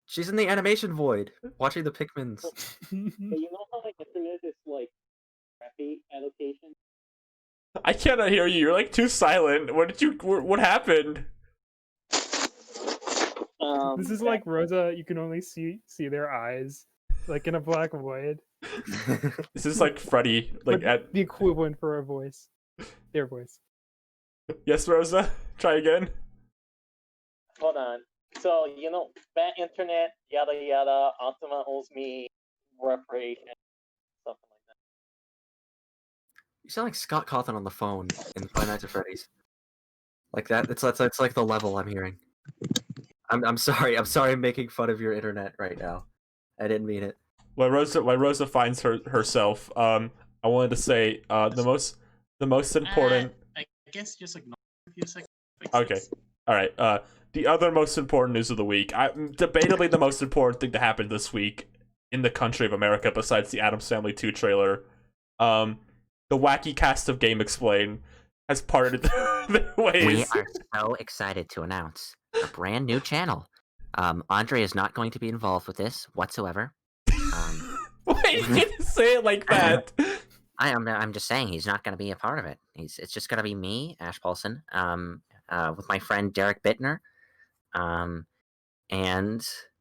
She's in the animation void, watching the Pikmins. But you know how the internet is like crappy allocation? I cannot hear you. You're like too silent. What happened? This is like Rosa. You can only see their eyes, like in a black void. This is like Freddy, like But at the equivalent for a voice, their voice. yes, Rosa. Try again. Hold on. So, you know, bad internet, yada yada, Optima owes me reparation, something like You sound like Scott Cawthon on the phone in Five Nights at Freddy's. Like that. It's like the level I'm hearing. I'm sorry. I'm sorry. I'm making fun of your internet right now. I didn't mean it. While Rosa finds herself, I wanted to say the most important. I guess just ignore a few seconds. Okay, all right. The other most important news of the week, debatably the most important thing to happen this week in the country of America, besides the Addams Family 2 trailer, the wacky cast of Game Explain has parted their ways. We are so excited to announce a brand new channel. Andre is not going to be involved with this whatsoever. Wait, you didn't say it like that. I'm just saying he's not going to be a part of it. It's just going to be me, Ash Paulson, with my friend Derek Bittner, and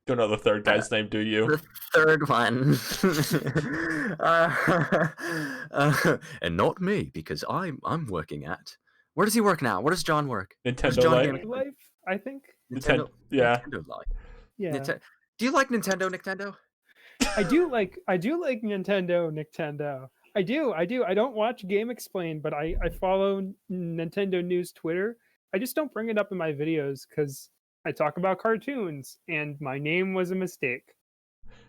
Don't know the third guy's name, do you? the third one, and not me because I'm working at. Where does he work now? Where does John work? Nintendo John Life. Gaming? Life, I think. Nintendo, yeah. Nintendo Live. Yeah. Do you like Nintendo? I do like Nintendo. I do. I don't watch Game Explain, but I follow Nintendo News Twitter. I just don't bring it up in my videos because I talk about cartoons and my name was a mistake.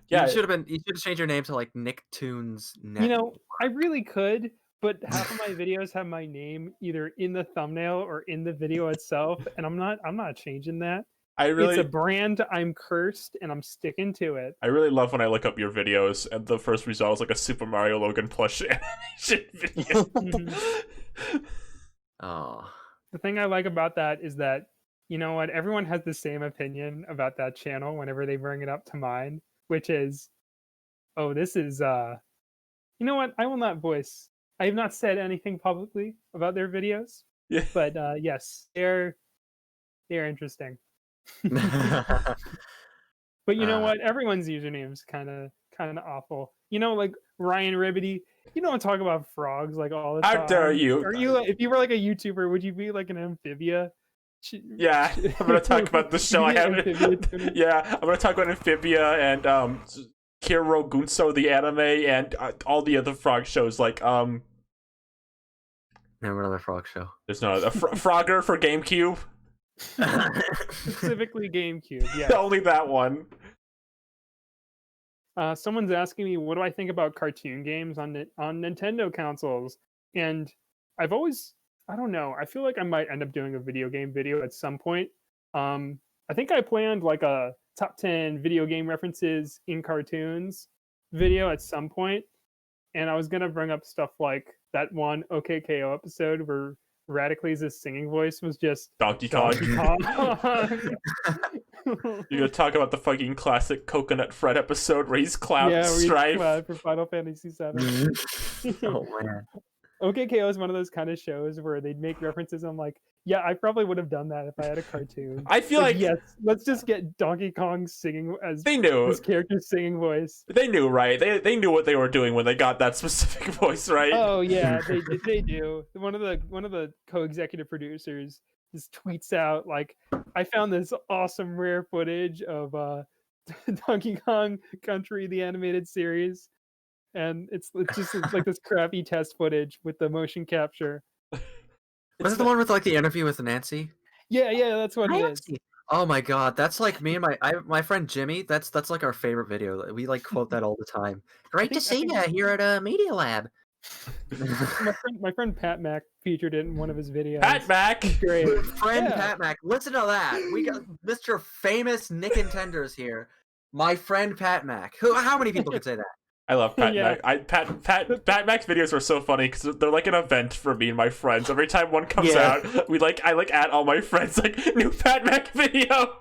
Yeah. You should have changed your name to like Nicktoons. You know, I really could, but half of my videos have my name either in the thumbnail or in the video itself, and I'm not changing that. It's a brand. I'm cursed, and I'm sticking to it. I really love when I look up your videos, and the first result is like a Super Mario Logan plush animation video. Oh. The thing I like about that is that, you know what, everyone has the same opinion about that channel whenever they bring it up to mine, which is, oh, this is, you know what, I will not voice. I have not said anything publicly about their videos, Yeah. but yes, they're interesting. But you know what? Everyone's username's kind of awful. You know, like Ryan Ribbity. You don't talk about frogs like all the time. How dare you? Are you? If you were like a YouTuber, would you be like an amphibia? Yeah, I'm gonna talk about the show I haven't. Yeah, I'm gonna talk about Amphibia and Kiro Gunso the anime and all the other frog shows like Never another frog show. There's no a Frogger for GameCube. Specifically GameCube, yeah. Only that one. Someone's asking me, what do I think about cartoon games on Nintendo consoles? And I've always, I don't know, I feel like I might end up doing a video game video at some point. I think I planned like a top 10 video game references in cartoons video at some point, and I was gonna bring up stuff like that one OKKO episode where Radicles' singing voice was just Donkey Kong. Kong. You're gonna talk about the fucking classic Coconut Fred episode where he's Cloud Yeah, where he's Strife. Cloud for Final Fantasy VII. Oh man. OKKO is one of those kind of shows where they'd make references. I'm like, yeah, I probably would have done that if I had a cartoon. I feel like yes, let's just get Donkey Kong singing as they knew. his character's singing voice. They knew, right? They knew what they were doing when they got that specific voice, right? Oh yeah, they do. One of the co-executive producers just tweets out like, I found this awesome rare footage of Donkey Kong Country, the animated series. And it's just like this crappy test footage with the motion capture. Was it the one with like the interview with Nancy? Yeah, that's what it is. Oh my god, that's like me and my friend Jimmy. That's like our favorite video. We like quote that all the time. Great to see you here at Media Lab. my friend Pat Mac featured it in one of his videos. Pat Mac! Great. Friend Yeah. Pat Mac, listen to that. We got Mr. Famous Nick and Tenders here. My friend Pat Mac. How many people could say that? I love Pat Yeah. Mac. Pat Mac's videos are so funny because they're like an event for me and my friends. Every time one comes Yeah. out, I add all my friends like new Pat Mac video.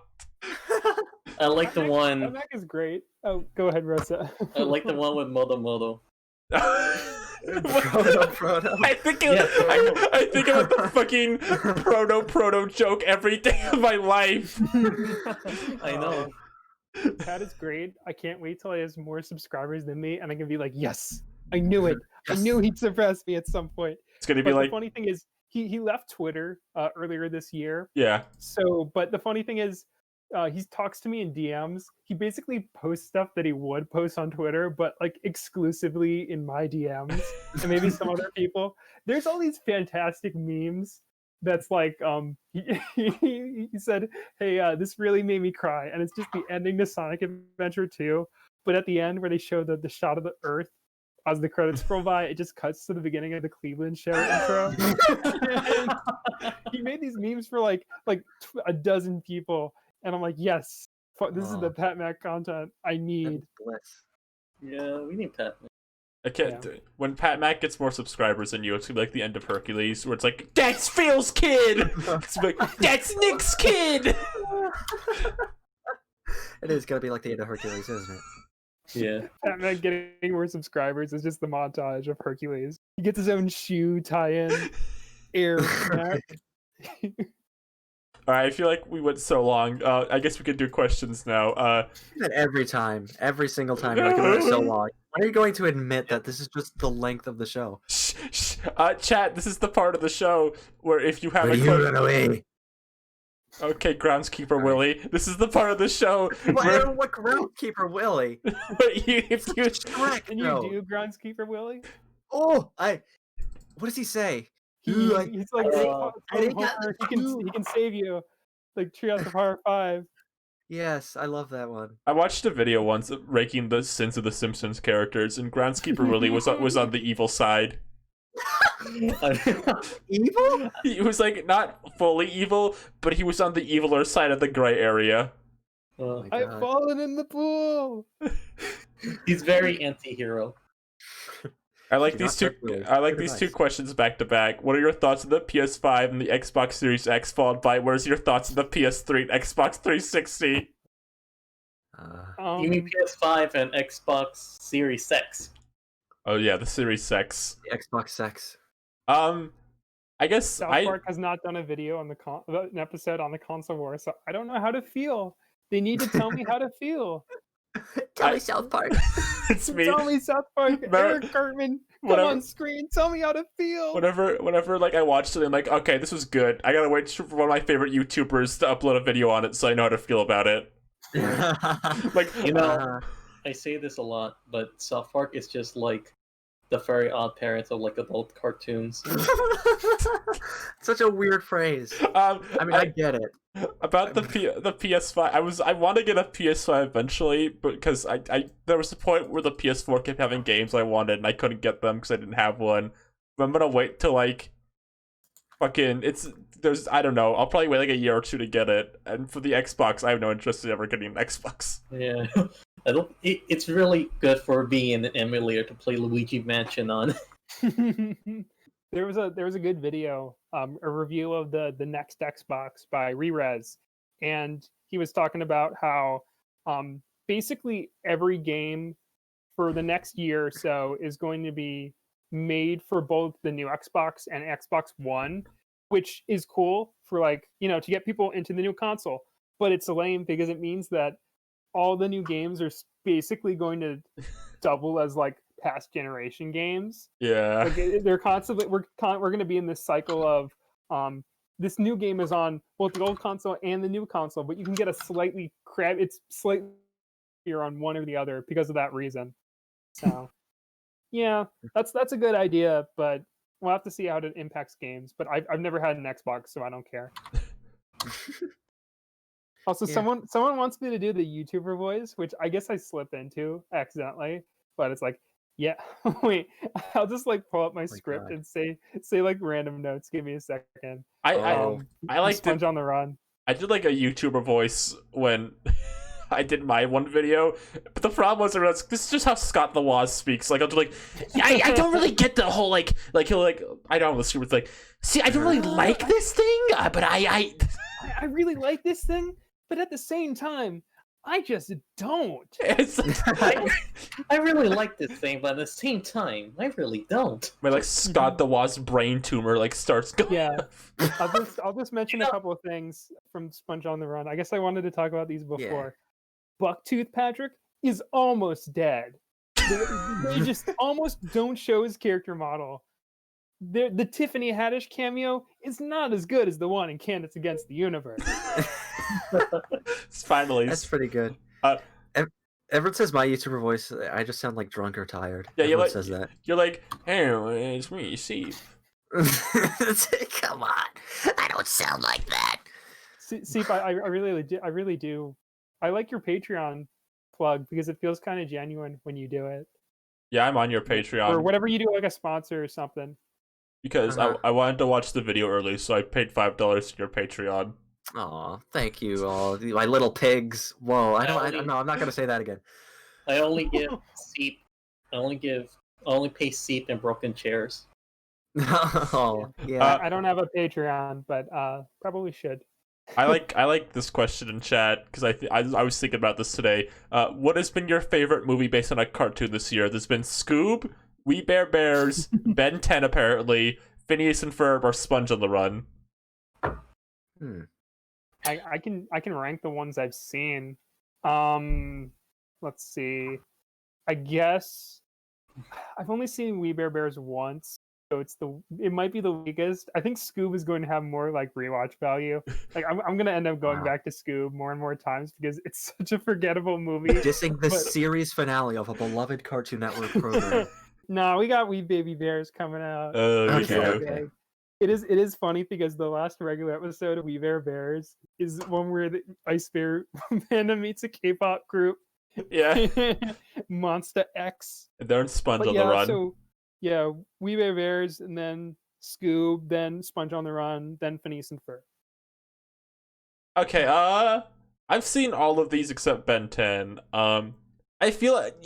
I like the Pat one. Mac is great. Oh, go ahead, Rosa. I like the one with Moto Moto. Proto. I think Yeah. I think about the fucking proto joke every day of my life. I know. Pat is great. I can't wait till he has more subscribers than me, and I can be like, yes, I knew it. I knew he'd surpass me at some point. It's gonna be But like, the funny thing is, he left Twitter earlier this year. yeah, So, but the funny thing is, he talks to me in DMs. He basically posts stuff that he would post on Twitter, but like exclusively in my DMs and maybe some other people. There's all these fantastic memes. That's like he said, "Hey, this really made me cry," and it's just the ending to Sonic Adventure 2. But at the end, where they show the shot of the Earth as the credits scroll by, it just cuts to the beginning of the Cleveland show intro. He made these memes for like a dozen people, and I'm like, yes, this is the Pat Mac content I need. Bliss. Yeah, we need Pat. I can't. When Pat Mac gets more subscribers than you, it's gonna be like the end of Hercules, where it's like, "That's Phil's kid." It's like, "That's Nick's kid." It is gonna be like the end of Hercules, isn't it? Yeah. Pat Mac getting more subscribers is just the montage of Hercules. He gets his own shoe tie-in. Air Mac. All right, I feel like we went so long. I guess we could do questions now. Every single time, you're like, "Oh, it's so long." When are you going to admit that this is just the length of the show? Chat, this is the part of the show where if you have run away. Okay, groundskeeper Willie. This is the part of the show What groundskeeper Willie? if you Can you do groundskeeper Willie? Oh, what does he say? He's like, he can save you, like Treehouse of Horror 5. Yes, I love that one. I watched a video once ranking the sins of the Simpsons characters, and groundskeeper Willie was on the evil side. Evil? He was like not fully evil, but he was on the eviler side of the gray area. I've fallen in the pool. He's very anti-hero. I like these two. I like these two questions back to back. What are your thoughts on the PS5 and the Xbox Series X? Followed by, what is your thoughts on the PS3 and Xbox 360? You mean PS5 and Xbox Series X? Oh yeah, the Series X. The Xbox X. I guess South Park has not done a video on an episode on the console war, so I don't know how to feel. They need to tell me how to feel. Tell me, South Park. It's me. Tell me, South Park. Eric Cartman, come on screen. Tell me how to feel. Whenever like I watch something, I'm like, okay, this was good. I gotta wait for one of my favorite YouTubers to upload a video on it so I know how to feel about it. Like, I say this a lot, but South Park is just like the very odd parents of like adult cartoons. Such a weird phrase. I mean, I get it. About the PS5, I want to get a PS5 eventually, because I there was a point where the PS4 kept having games I wanted and I couldn't get them because I didn't have one. But I'm gonna wait till like I don't know. I'll probably wait like a year or two to get it. And for the Xbox, I have no interest in ever getting an Xbox. Yeah, it's really good for being an emulator to play Luigi Mansion on. There was a good video, a review of the next Xbox by Rerez, and he was talking about how basically every game for the next year or so is going to be made for both the new Xbox and Xbox One, which is cool for to get people into the new console. But it's lame because it means that all the new games are basically going to double as past generation games. Yeah, they're constantly we're going to be in this cycle of this new game is on both the old console and the new console, but you can get a slightly on one or the other because of that reason. So yeah, that's a good idea, but we'll have to see how it impacts games. But I've never had an Xbox, so I don't care. Also, someone wants me to do the YouTuber voice, which I guess I slip into accidentally, but it's like, yeah, wait, I'll just pull up my script and say random notes. Give me a second. I like Sponge on the Run. I did a YouTuber voice when I did my one video, but the problem was this is just how Scott the Woz speaks. I'll do I don't really get the whole he'll I don't know the script. It's see, I don't really like this thing, but I really like this thing, but at the same time, I just don't. I really like this thing, but at the same time, I really don't. Scott the Woz brain tumor starts going. Yeah, I'll just mention a couple of things from Sponge on the Run. I guess I wanted to talk about these before. Yeah. Bucktooth Patrick is almost dead. They just almost don't show his character model. The Tiffany Haddish cameo is not as good as the one in Candace Against the Universe. Finally. That's pretty good. Uh, Everyone says my YouTuber voice. I just sound like drunk or tired. Yeah, Everyone says that. You're like, hey, it's me, Steve. Come on. I don't sound like that. Seep, I really do. I like your Patreon plug because it feels kind of genuine when you do it. Yeah, I'm on your Patreon. Or whatever you do, like a sponsor or something. Because I wanted to watch the video early, so I paid $5 to your Patreon. Aw, thank you all, my little pigs. Whoa, no, I'm not gonna say that again. I only give seep. I only pay seep and broken chairs. Oh, yeah. I don't have a Patreon, but probably should. I like this question in chat because I was thinking about this today. What has been your favorite movie based on a cartoon this year? There's been Scoob, We Bare Bears, Ben 10 apparently, Phineas and Ferb, or Sponge on the Run. I can rank the ones I've seen. Let's see. I guess I've only seen We Bare Bears once, so it might be the weakest. I think Scoob is going to have more like rewatch value. Like I'm gonna end up going back to Scoob more and more times because it's such a forgettable movie. Dissing the series finale of a beloved Cartoon Network program. No, we got We Baby Bears coming out. Okay. It is funny because the last regular episode of We Bare Bears is one where the Ice Bear Panda meets a K-pop group. Yeah. Monster X. They're in Sponge on the Run. So yeah, We Bare Bears, and then Scoob, then Sponge on the Run, then Phineas and Ferb. Okay, I've seen all of these except Ben 10. I feel like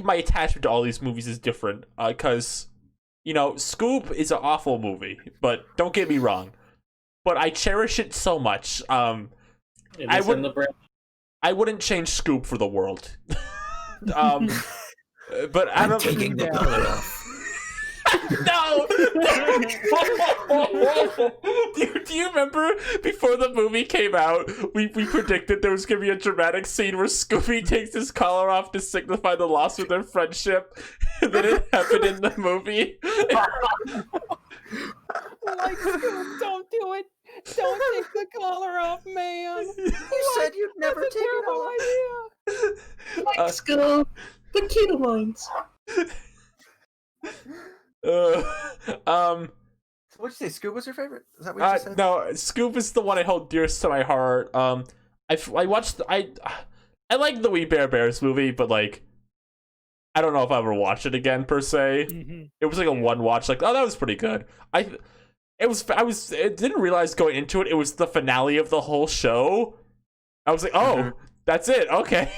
my attachment to all these movies is different, because Scoob is an awful movie, but don't get me wrong. But I cherish it so much. I wouldn't change Scoob for the world. But I'm taking the color off. No! Do you remember before the movie came out, we predicted there was going to be a dramatic scene where Scooby takes his collar off to signify the loss of their friendship, and then it happened in the movie? Like, Scoob, don't do it! Don't take the collar off, man! You said you'd never take it off. Like Scoob, the cute ones. So what'd you say? Scoob was your favorite? Is that what you just said? No, Scoob is the one I hold dearest to my heart. I like the We Bare Bears movie, but like, I don't know if I ever watch it again per se. Mm-hmm. It was like a one watch. Like, oh, that was pretty good. I didn't realize going into it. It was the finale of the whole show. I was like, oh, that's it. Okay.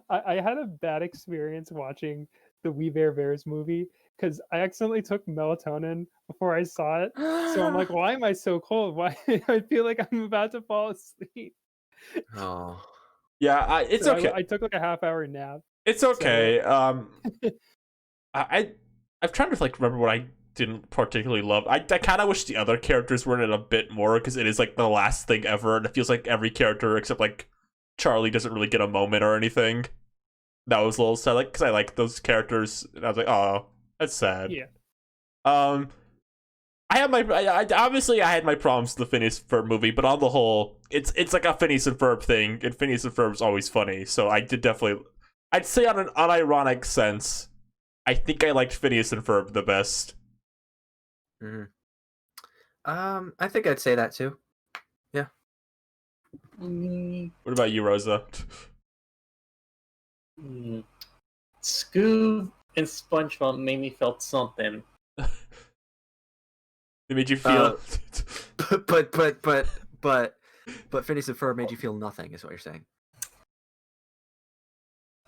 I had a bad experience watching the We Bare Bears movie because I accidentally took melatonin before I saw it. So I'm like, why am I so cold? Why I feel like I'm about to fall asleep. Oh. Yeah, it's So okay. I took like a half-hour nap. It's okay. I'm trying to like remember what I didn't particularly love. I kind of wish the other characters were in it a bit more because it is like the last thing ever, and it feels like every character except like Charlie doesn't really get a moment or anything. That was a little sad, like, because I like those characters, and I was like, oh, that's sad. Yeah. I had obviously I had my problems with the Phineas and Ferb movie, but on the whole, it's like a Phineas and Ferb thing, and Phineas and Ferb is always funny. So I did definitely, I'd say on an unironic sense, I think I liked Phineas and Ferb the best. I think I'd say that too. Yeah. What about you, Rosa? Scoob and SpongeBob made me felt something. They made you feel. But Phineas and Ferb made you feel nothing, is what you're saying.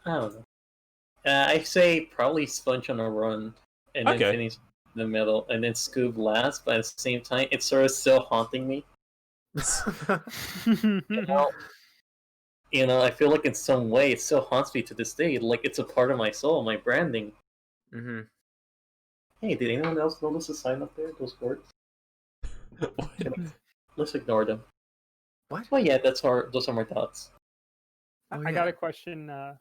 I don't know. I say probably Sponge on a Run, and then Phineas in the middle, and then Scoob last. But at the same time, it's sort of still haunting me. I feel like in some way it still haunts me to this day. Like it's a part of my soul, my branding. Mm-hmm. Hey, did anyone else notice the sign up there? Those words? Let's ignore them. What? Well, yeah, those are my thoughts. I got a question. I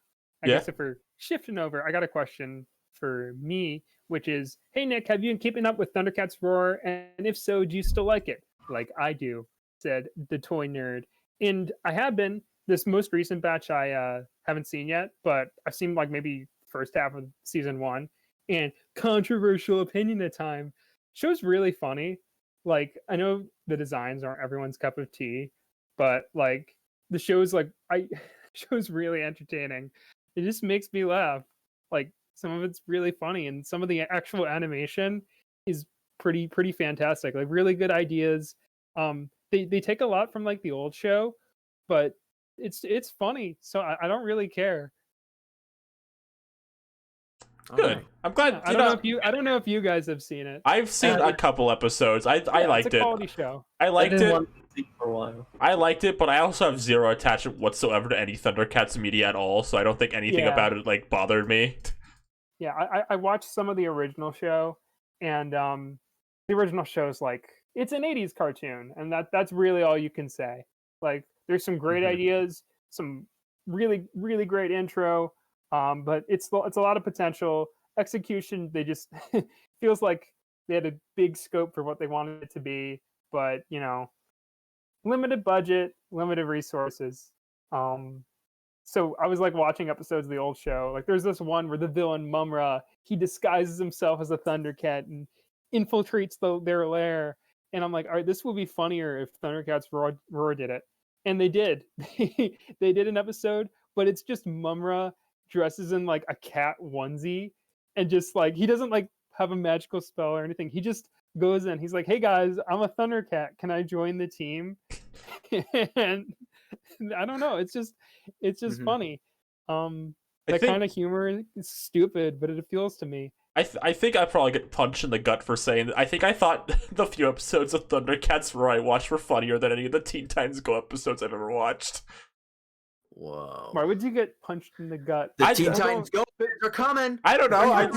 guess if we're shifting over, I got a question for me, which is, hey Nick, have you been keeping up with Thundercats Roar? And if so, do you still like it? Like I do. said the toy nerd, and I have been. This most recent batch I haven't seen yet, but I've seen like maybe first half of season 1. And controversial opinion at time. Show's really funny. Like I know the designs aren't everyone's cup of tea, but like the show's like show's really entertaining. It just makes me laugh. Like some of it's really funny, and some of the actual animation is pretty fantastic. Like really good ideas. They take a lot from like the old show, but it's funny, so I don't really care. Good. Alright. I'm glad. I don't know if you guys have seen it. I've seen a couple episodes. I liked it's a it. quality show. I liked didn't it. want to see for a while. I liked it, but I also have zero attachment whatsoever to any Thundercats media at all, so I don't think anything Yeah. about it like bothered me. Yeah, I watched some of the original show, and the original show's like it's an '80s cartoon, and that's really all you can say. Like, there's some great ideas, some really great intro, but it's a lot of potential. Execution, they just feels like they had a big scope for what they wanted it to be, but limited budget, limited resources. So I was like watching episodes of the old show. Like there's this one where the villain Mumra, he disguises himself as a Thundercat and infiltrates their lair. And I'm like, all right, this will be funnier if Thundercats Roar did it. And they did. They did an episode, but it's just Mumra dresses in like a cat onesie, and just like he doesn't like have a magical spell or anything. He just goes in. He's like, "Hey guys, I'm a Thundercat. Can I join the team?" And I don't know. It's just funny. That think- kind of humor is stupid, but it appeals to me. I think I probably get punched in the gut for saying that. I think I thought the few episodes of Thundercats Roar I watched were funnier than any of the Teen Titans Go episodes I've ever watched. Whoa. Why would you get punched in the gut? The I Teen don't- Titans Go! They're coming! I don't know. I all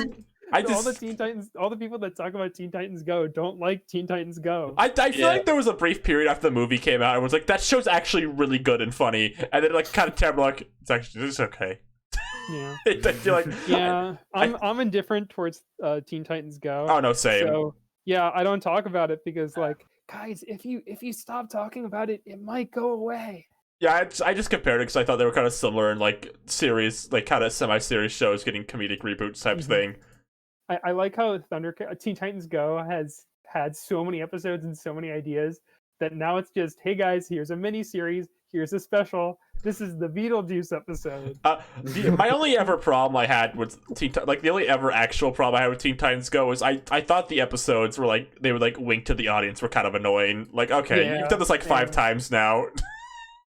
the just Teen Titans, all the people that talk about Teen Titans Go don't like Teen Titans Go. I feel like there was a brief period after the movie came out. I was like, that show's actually really good and funny, and then like kind of terrible. Like it's okay. Yeah, I feel like yeah. I'm indifferent towards Teen Titans Go. Oh no, same. So yeah, I don't talk about it because like guys, if you stop talking about it, it might go away. Yeah, I just compared it because I thought they were kind of similar in like series, like kind of semi-serious shows getting comedic reboots type thing. I like how Teen Titans Go has had so many episodes and so many ideas that now it's just, hey guys, here's a mini series, here's a special. This is the Beetlejuice episode. My only ever problem I had with the only ever actual problem I had with Teen Titans Go is I thought the episodes were like they would like wink to the audience were kind of annoying. Like, okay, you've done this like 5 times now.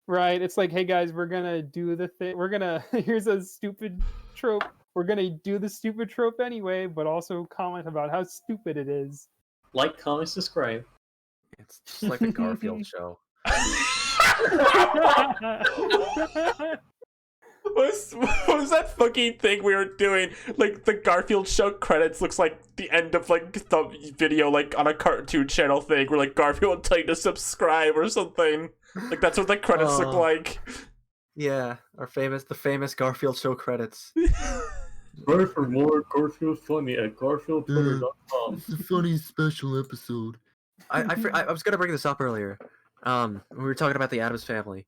Right, it's like, hey guys, we're gonna do the thing. We're gonna here's a stupid trope. We're gonna do the stupid trope anyway, but also comment about how stupid it is. Like, comment, subscribe. It's just like the Garfield show. What was that fucking thing we were doing? Like the Garfield show credits looks like the end of like the video, like on a cartoon channel thing, where like Garfield will tell you to subscribe or something. Like that's what the credits look like. Yeah, the famous Garfield show credits. Subscribe for more Garfield funny at garfieldtwitter.com. It's a funny special episode. I was gonna bring this up earlier. We were talking about the Addams Family.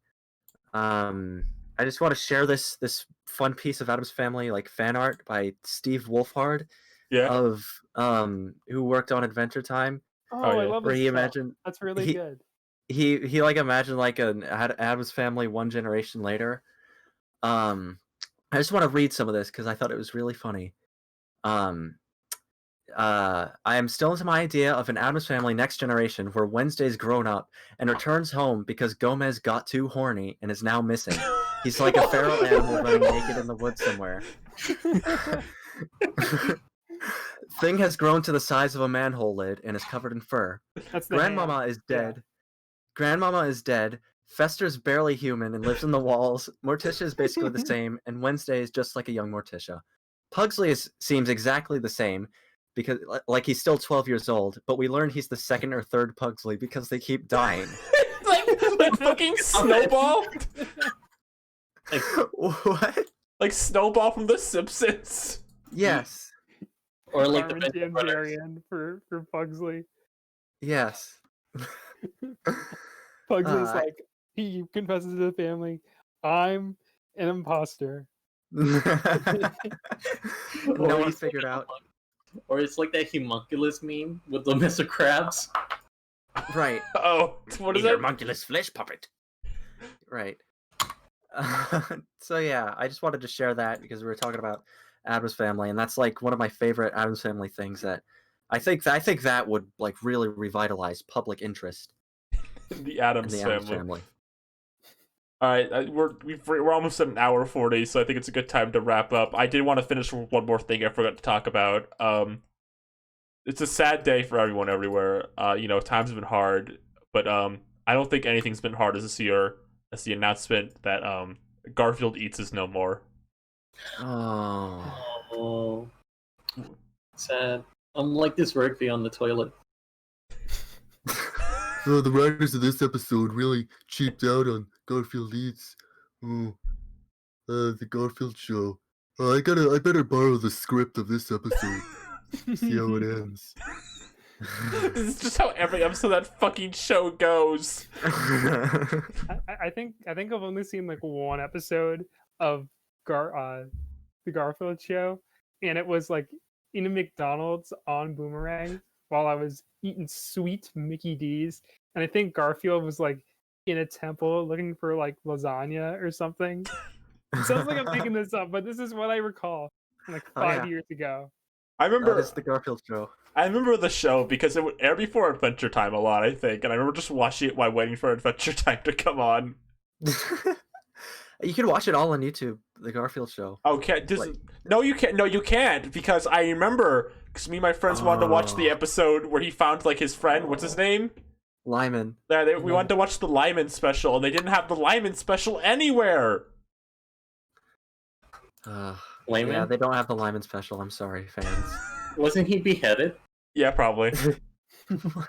I just want to share this fun piece of Addams Family like fan art by Steve Wolfhard Yeah. of who worked on Adventure Time. Oh, yeah. I love Where this he stuff. imagined That's really he- good. he like imagined like an Addams Family one generation later. I just want to read some of this because I thought it was really funny. I am still into my idea of an Addams Family next generation where Wednesday's grown up and returns home because Gomez got too horny and is now missing. He's like a feral animal running naked in the woods somewhere. Thing has grown to the size of a manhole lid and is covered in fur. That's the Grandmama hand. is dead. Grandmama is dead. Fester's barely human and lives in the walls. Morticia is basically the same, and Wednesday is just like a young Morticia. Pugsley seems exactly the same, because like he's still 12 years old, but we learn he's the second or third Pugsley because they keep dying. like fucking Snowball. What? Like Snowball from The Simpsons. Yes. Or like the Carmen Band of Brothers. Tanzarian for Pugsley. Yes. Pugsley's like, he confesses to the family, I'm an imposter. No Or one he's figured like a out. Or it's like that homunculus meme with the Mr. Krabs. Right. Oh, what is He's a that? homunculus flesh puppet. Right. So yeah, I just wanted to share that because we were talking about Addams Family, and that's like one of my favorite Addams Family things that I think that would like really revitalize public interest The in Addams the Addams family. Family. All right, we're almost at an hour 40, so I think it's a good time to wrap up. I did want to finish with one more thing I forgot to talk about. It's a sad day for everyone everywhere. Times have been hard, but I don't think anything's been hard as this year as the announcement that Garfield Eats is no more. Oh. Oh, sad. I'm like this Rigby on the toilet. Oh, the writers of this episode really cheaped out on Garfield Eats. Oh, the Garfield show. I better borrow the script of this episode. See how it ends. This is just how every episode of that fucking show goes. I think I've only seen like one episode of the Garfield show, and it was like in a McDonald's on Boomerang while I was eating sweet Mickey D's, and I think Garfield was like in a temple looking for like lasagna or something. It sounds like I'm making this up, but this is what I recall from like 5 years ago. I remember That is the Garfield show. I remember the show because it would air before Adventure Time a lot, I think, and I remember just watching it while waiting for Adventure Time to come on. You can watch it all on YouTube. The Garfield show. Okay, Like- no, you can't. No, you can't because I remember because me and my friends wanted to watch the Oh. episode where he found like his friend. What's his name? Lyman. Yeah, we wanted to watch the Lyman special, and they didn't have the Lyman special anywhere. Lyman? Yeah, they don't have the Lyman special. I'm sorry, fans. Wasn't he beheaded? Yeah, probably.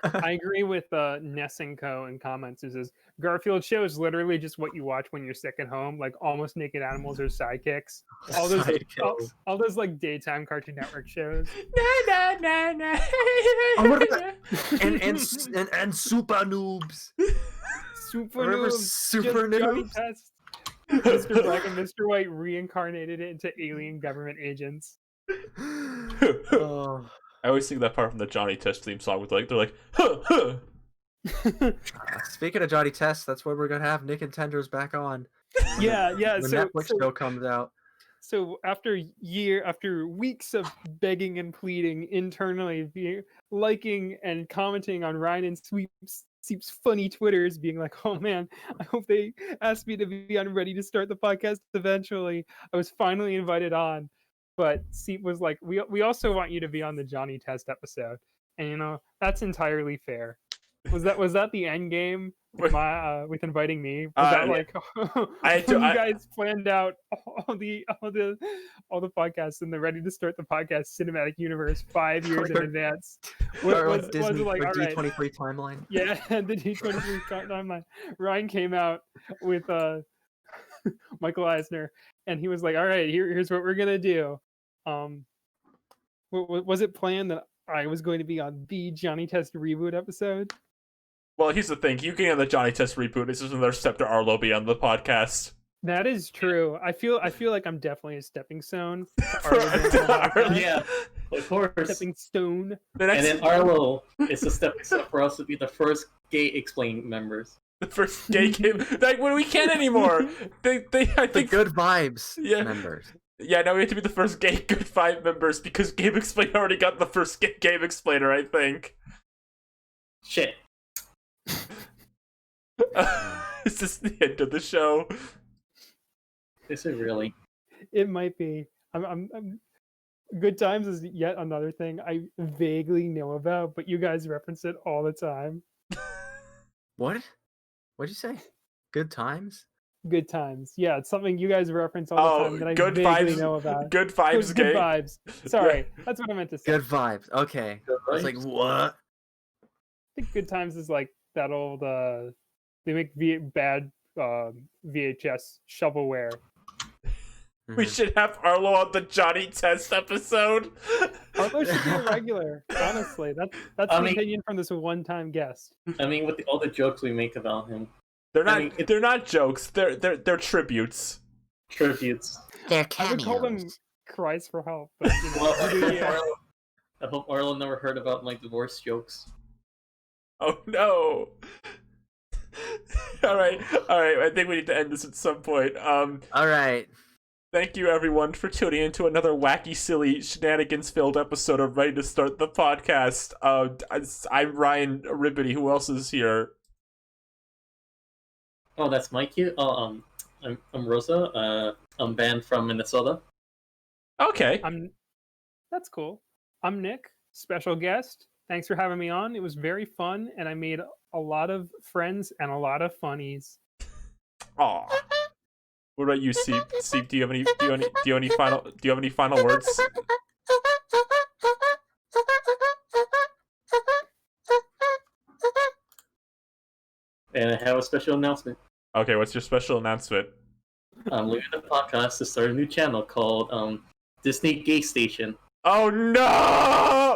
I agree with Ness and Co. in comments. Who says Garfield show is literally just what you watch when you're sick at home, like Almost Naked Animals or Sidekicks. All those, all those like daytime Cartoon Network shows. Na, na, na, na. Oh, what about and Super Noobs. Super Remember Noobs, Super just Johnny Noobs? Test. Mr. Black and Mr. White reincarnated it into alien government agents. Oh. I always sing that part from the Johnny Test theme song with they're like, huh, huh. Speaking of Johnny Test, that's where we're gonna have Nick and Tenders back on. Yeah. When So, Netflix show comes out. so after weeks of begging and pleading internally, liking and commenting on Ryan and Seep's funny Twitters, being like, "Oh man, I hope they ask me to be on Ready to Start the podcast eventually." I was finally invited on, but Seep was like, "We also want you to be on the Johnny Test episode," and that's entirely fair. Was that the end game with with inviting me? Was that like when you guys planned out all the podcasts in the Ready to Start the podcast cinematic universe 5 years in advance? Was Disney like, all right, D23 timeline? yeah, the D23 timeline. Ryan came out with Michael Eisner, and he was like, "All right, here's what we're gonna do." Was it planned that I was going to be on the Johnny Test reboot episode? Well, here's the thing. You getting on the Johnny Test reboot is just another step to Arlo be on the podcast. That is true. I feel like I'm definitely a stepping stone. Yeah, of course. Stepping stone. And then Arlo is a stepping stone for us to be the first gay Explain members. The first gay game. Like, when we can't anymore. I The think Good Vibes Yeah. members. Yeah, now we have to be the first gay Good 5 members because Game Explainer already got the first gay Game Explainer, I think. Shit. Is this the end of the show? Is it really? It might be. I'm Good Times is yet another thing I vaguely know about, but you guys reference it all the time. What? What'd you say? Good Times? Good Times. Yeah, it's something you guys reference all the time that I Good vaguely Vibes. know about. Good Vibes Good gay. Vibes. Sorry, that's what I meant to say. Good Vibes. Okay. I was like, what? I think Good Times is like that old they make bad VHS shovelware. We should have Arlo on the Johnny Test episode. Arlo should be a regular. Honestly, that's I the mean- opinion from this one-time guest. I mean, with all the jokes we make about him, They're not. I mean, they're not jokes. They're tributes. tributes. They're I would call them cameos. cries for help, but you know, Well, you do you. I hope Arlo never heard about my divorce jokes. Oh no. all right. I think we need to end this at some point. All right. Thank you everyone for tuning into another wacky, silly, shenanigans-filled episode of Ready to Start the Podcast. I'm Ryan Ribbity. Who else is here? Oh, that's Mike here. Oh, I'm Rosa. I'm banned from Minnesota. Okay. That's cool. I'm Nick, special guest. Thanks for having me on. It was very fun, and I made a lot of friends and a lot of funnies. Aw. What about you, Steve? Steve, do you have any final words? And I have a special announcement. Okay, what's your special announcement? I'm leaving the podcast to start a new channel called Disney Gay Station. Oh no!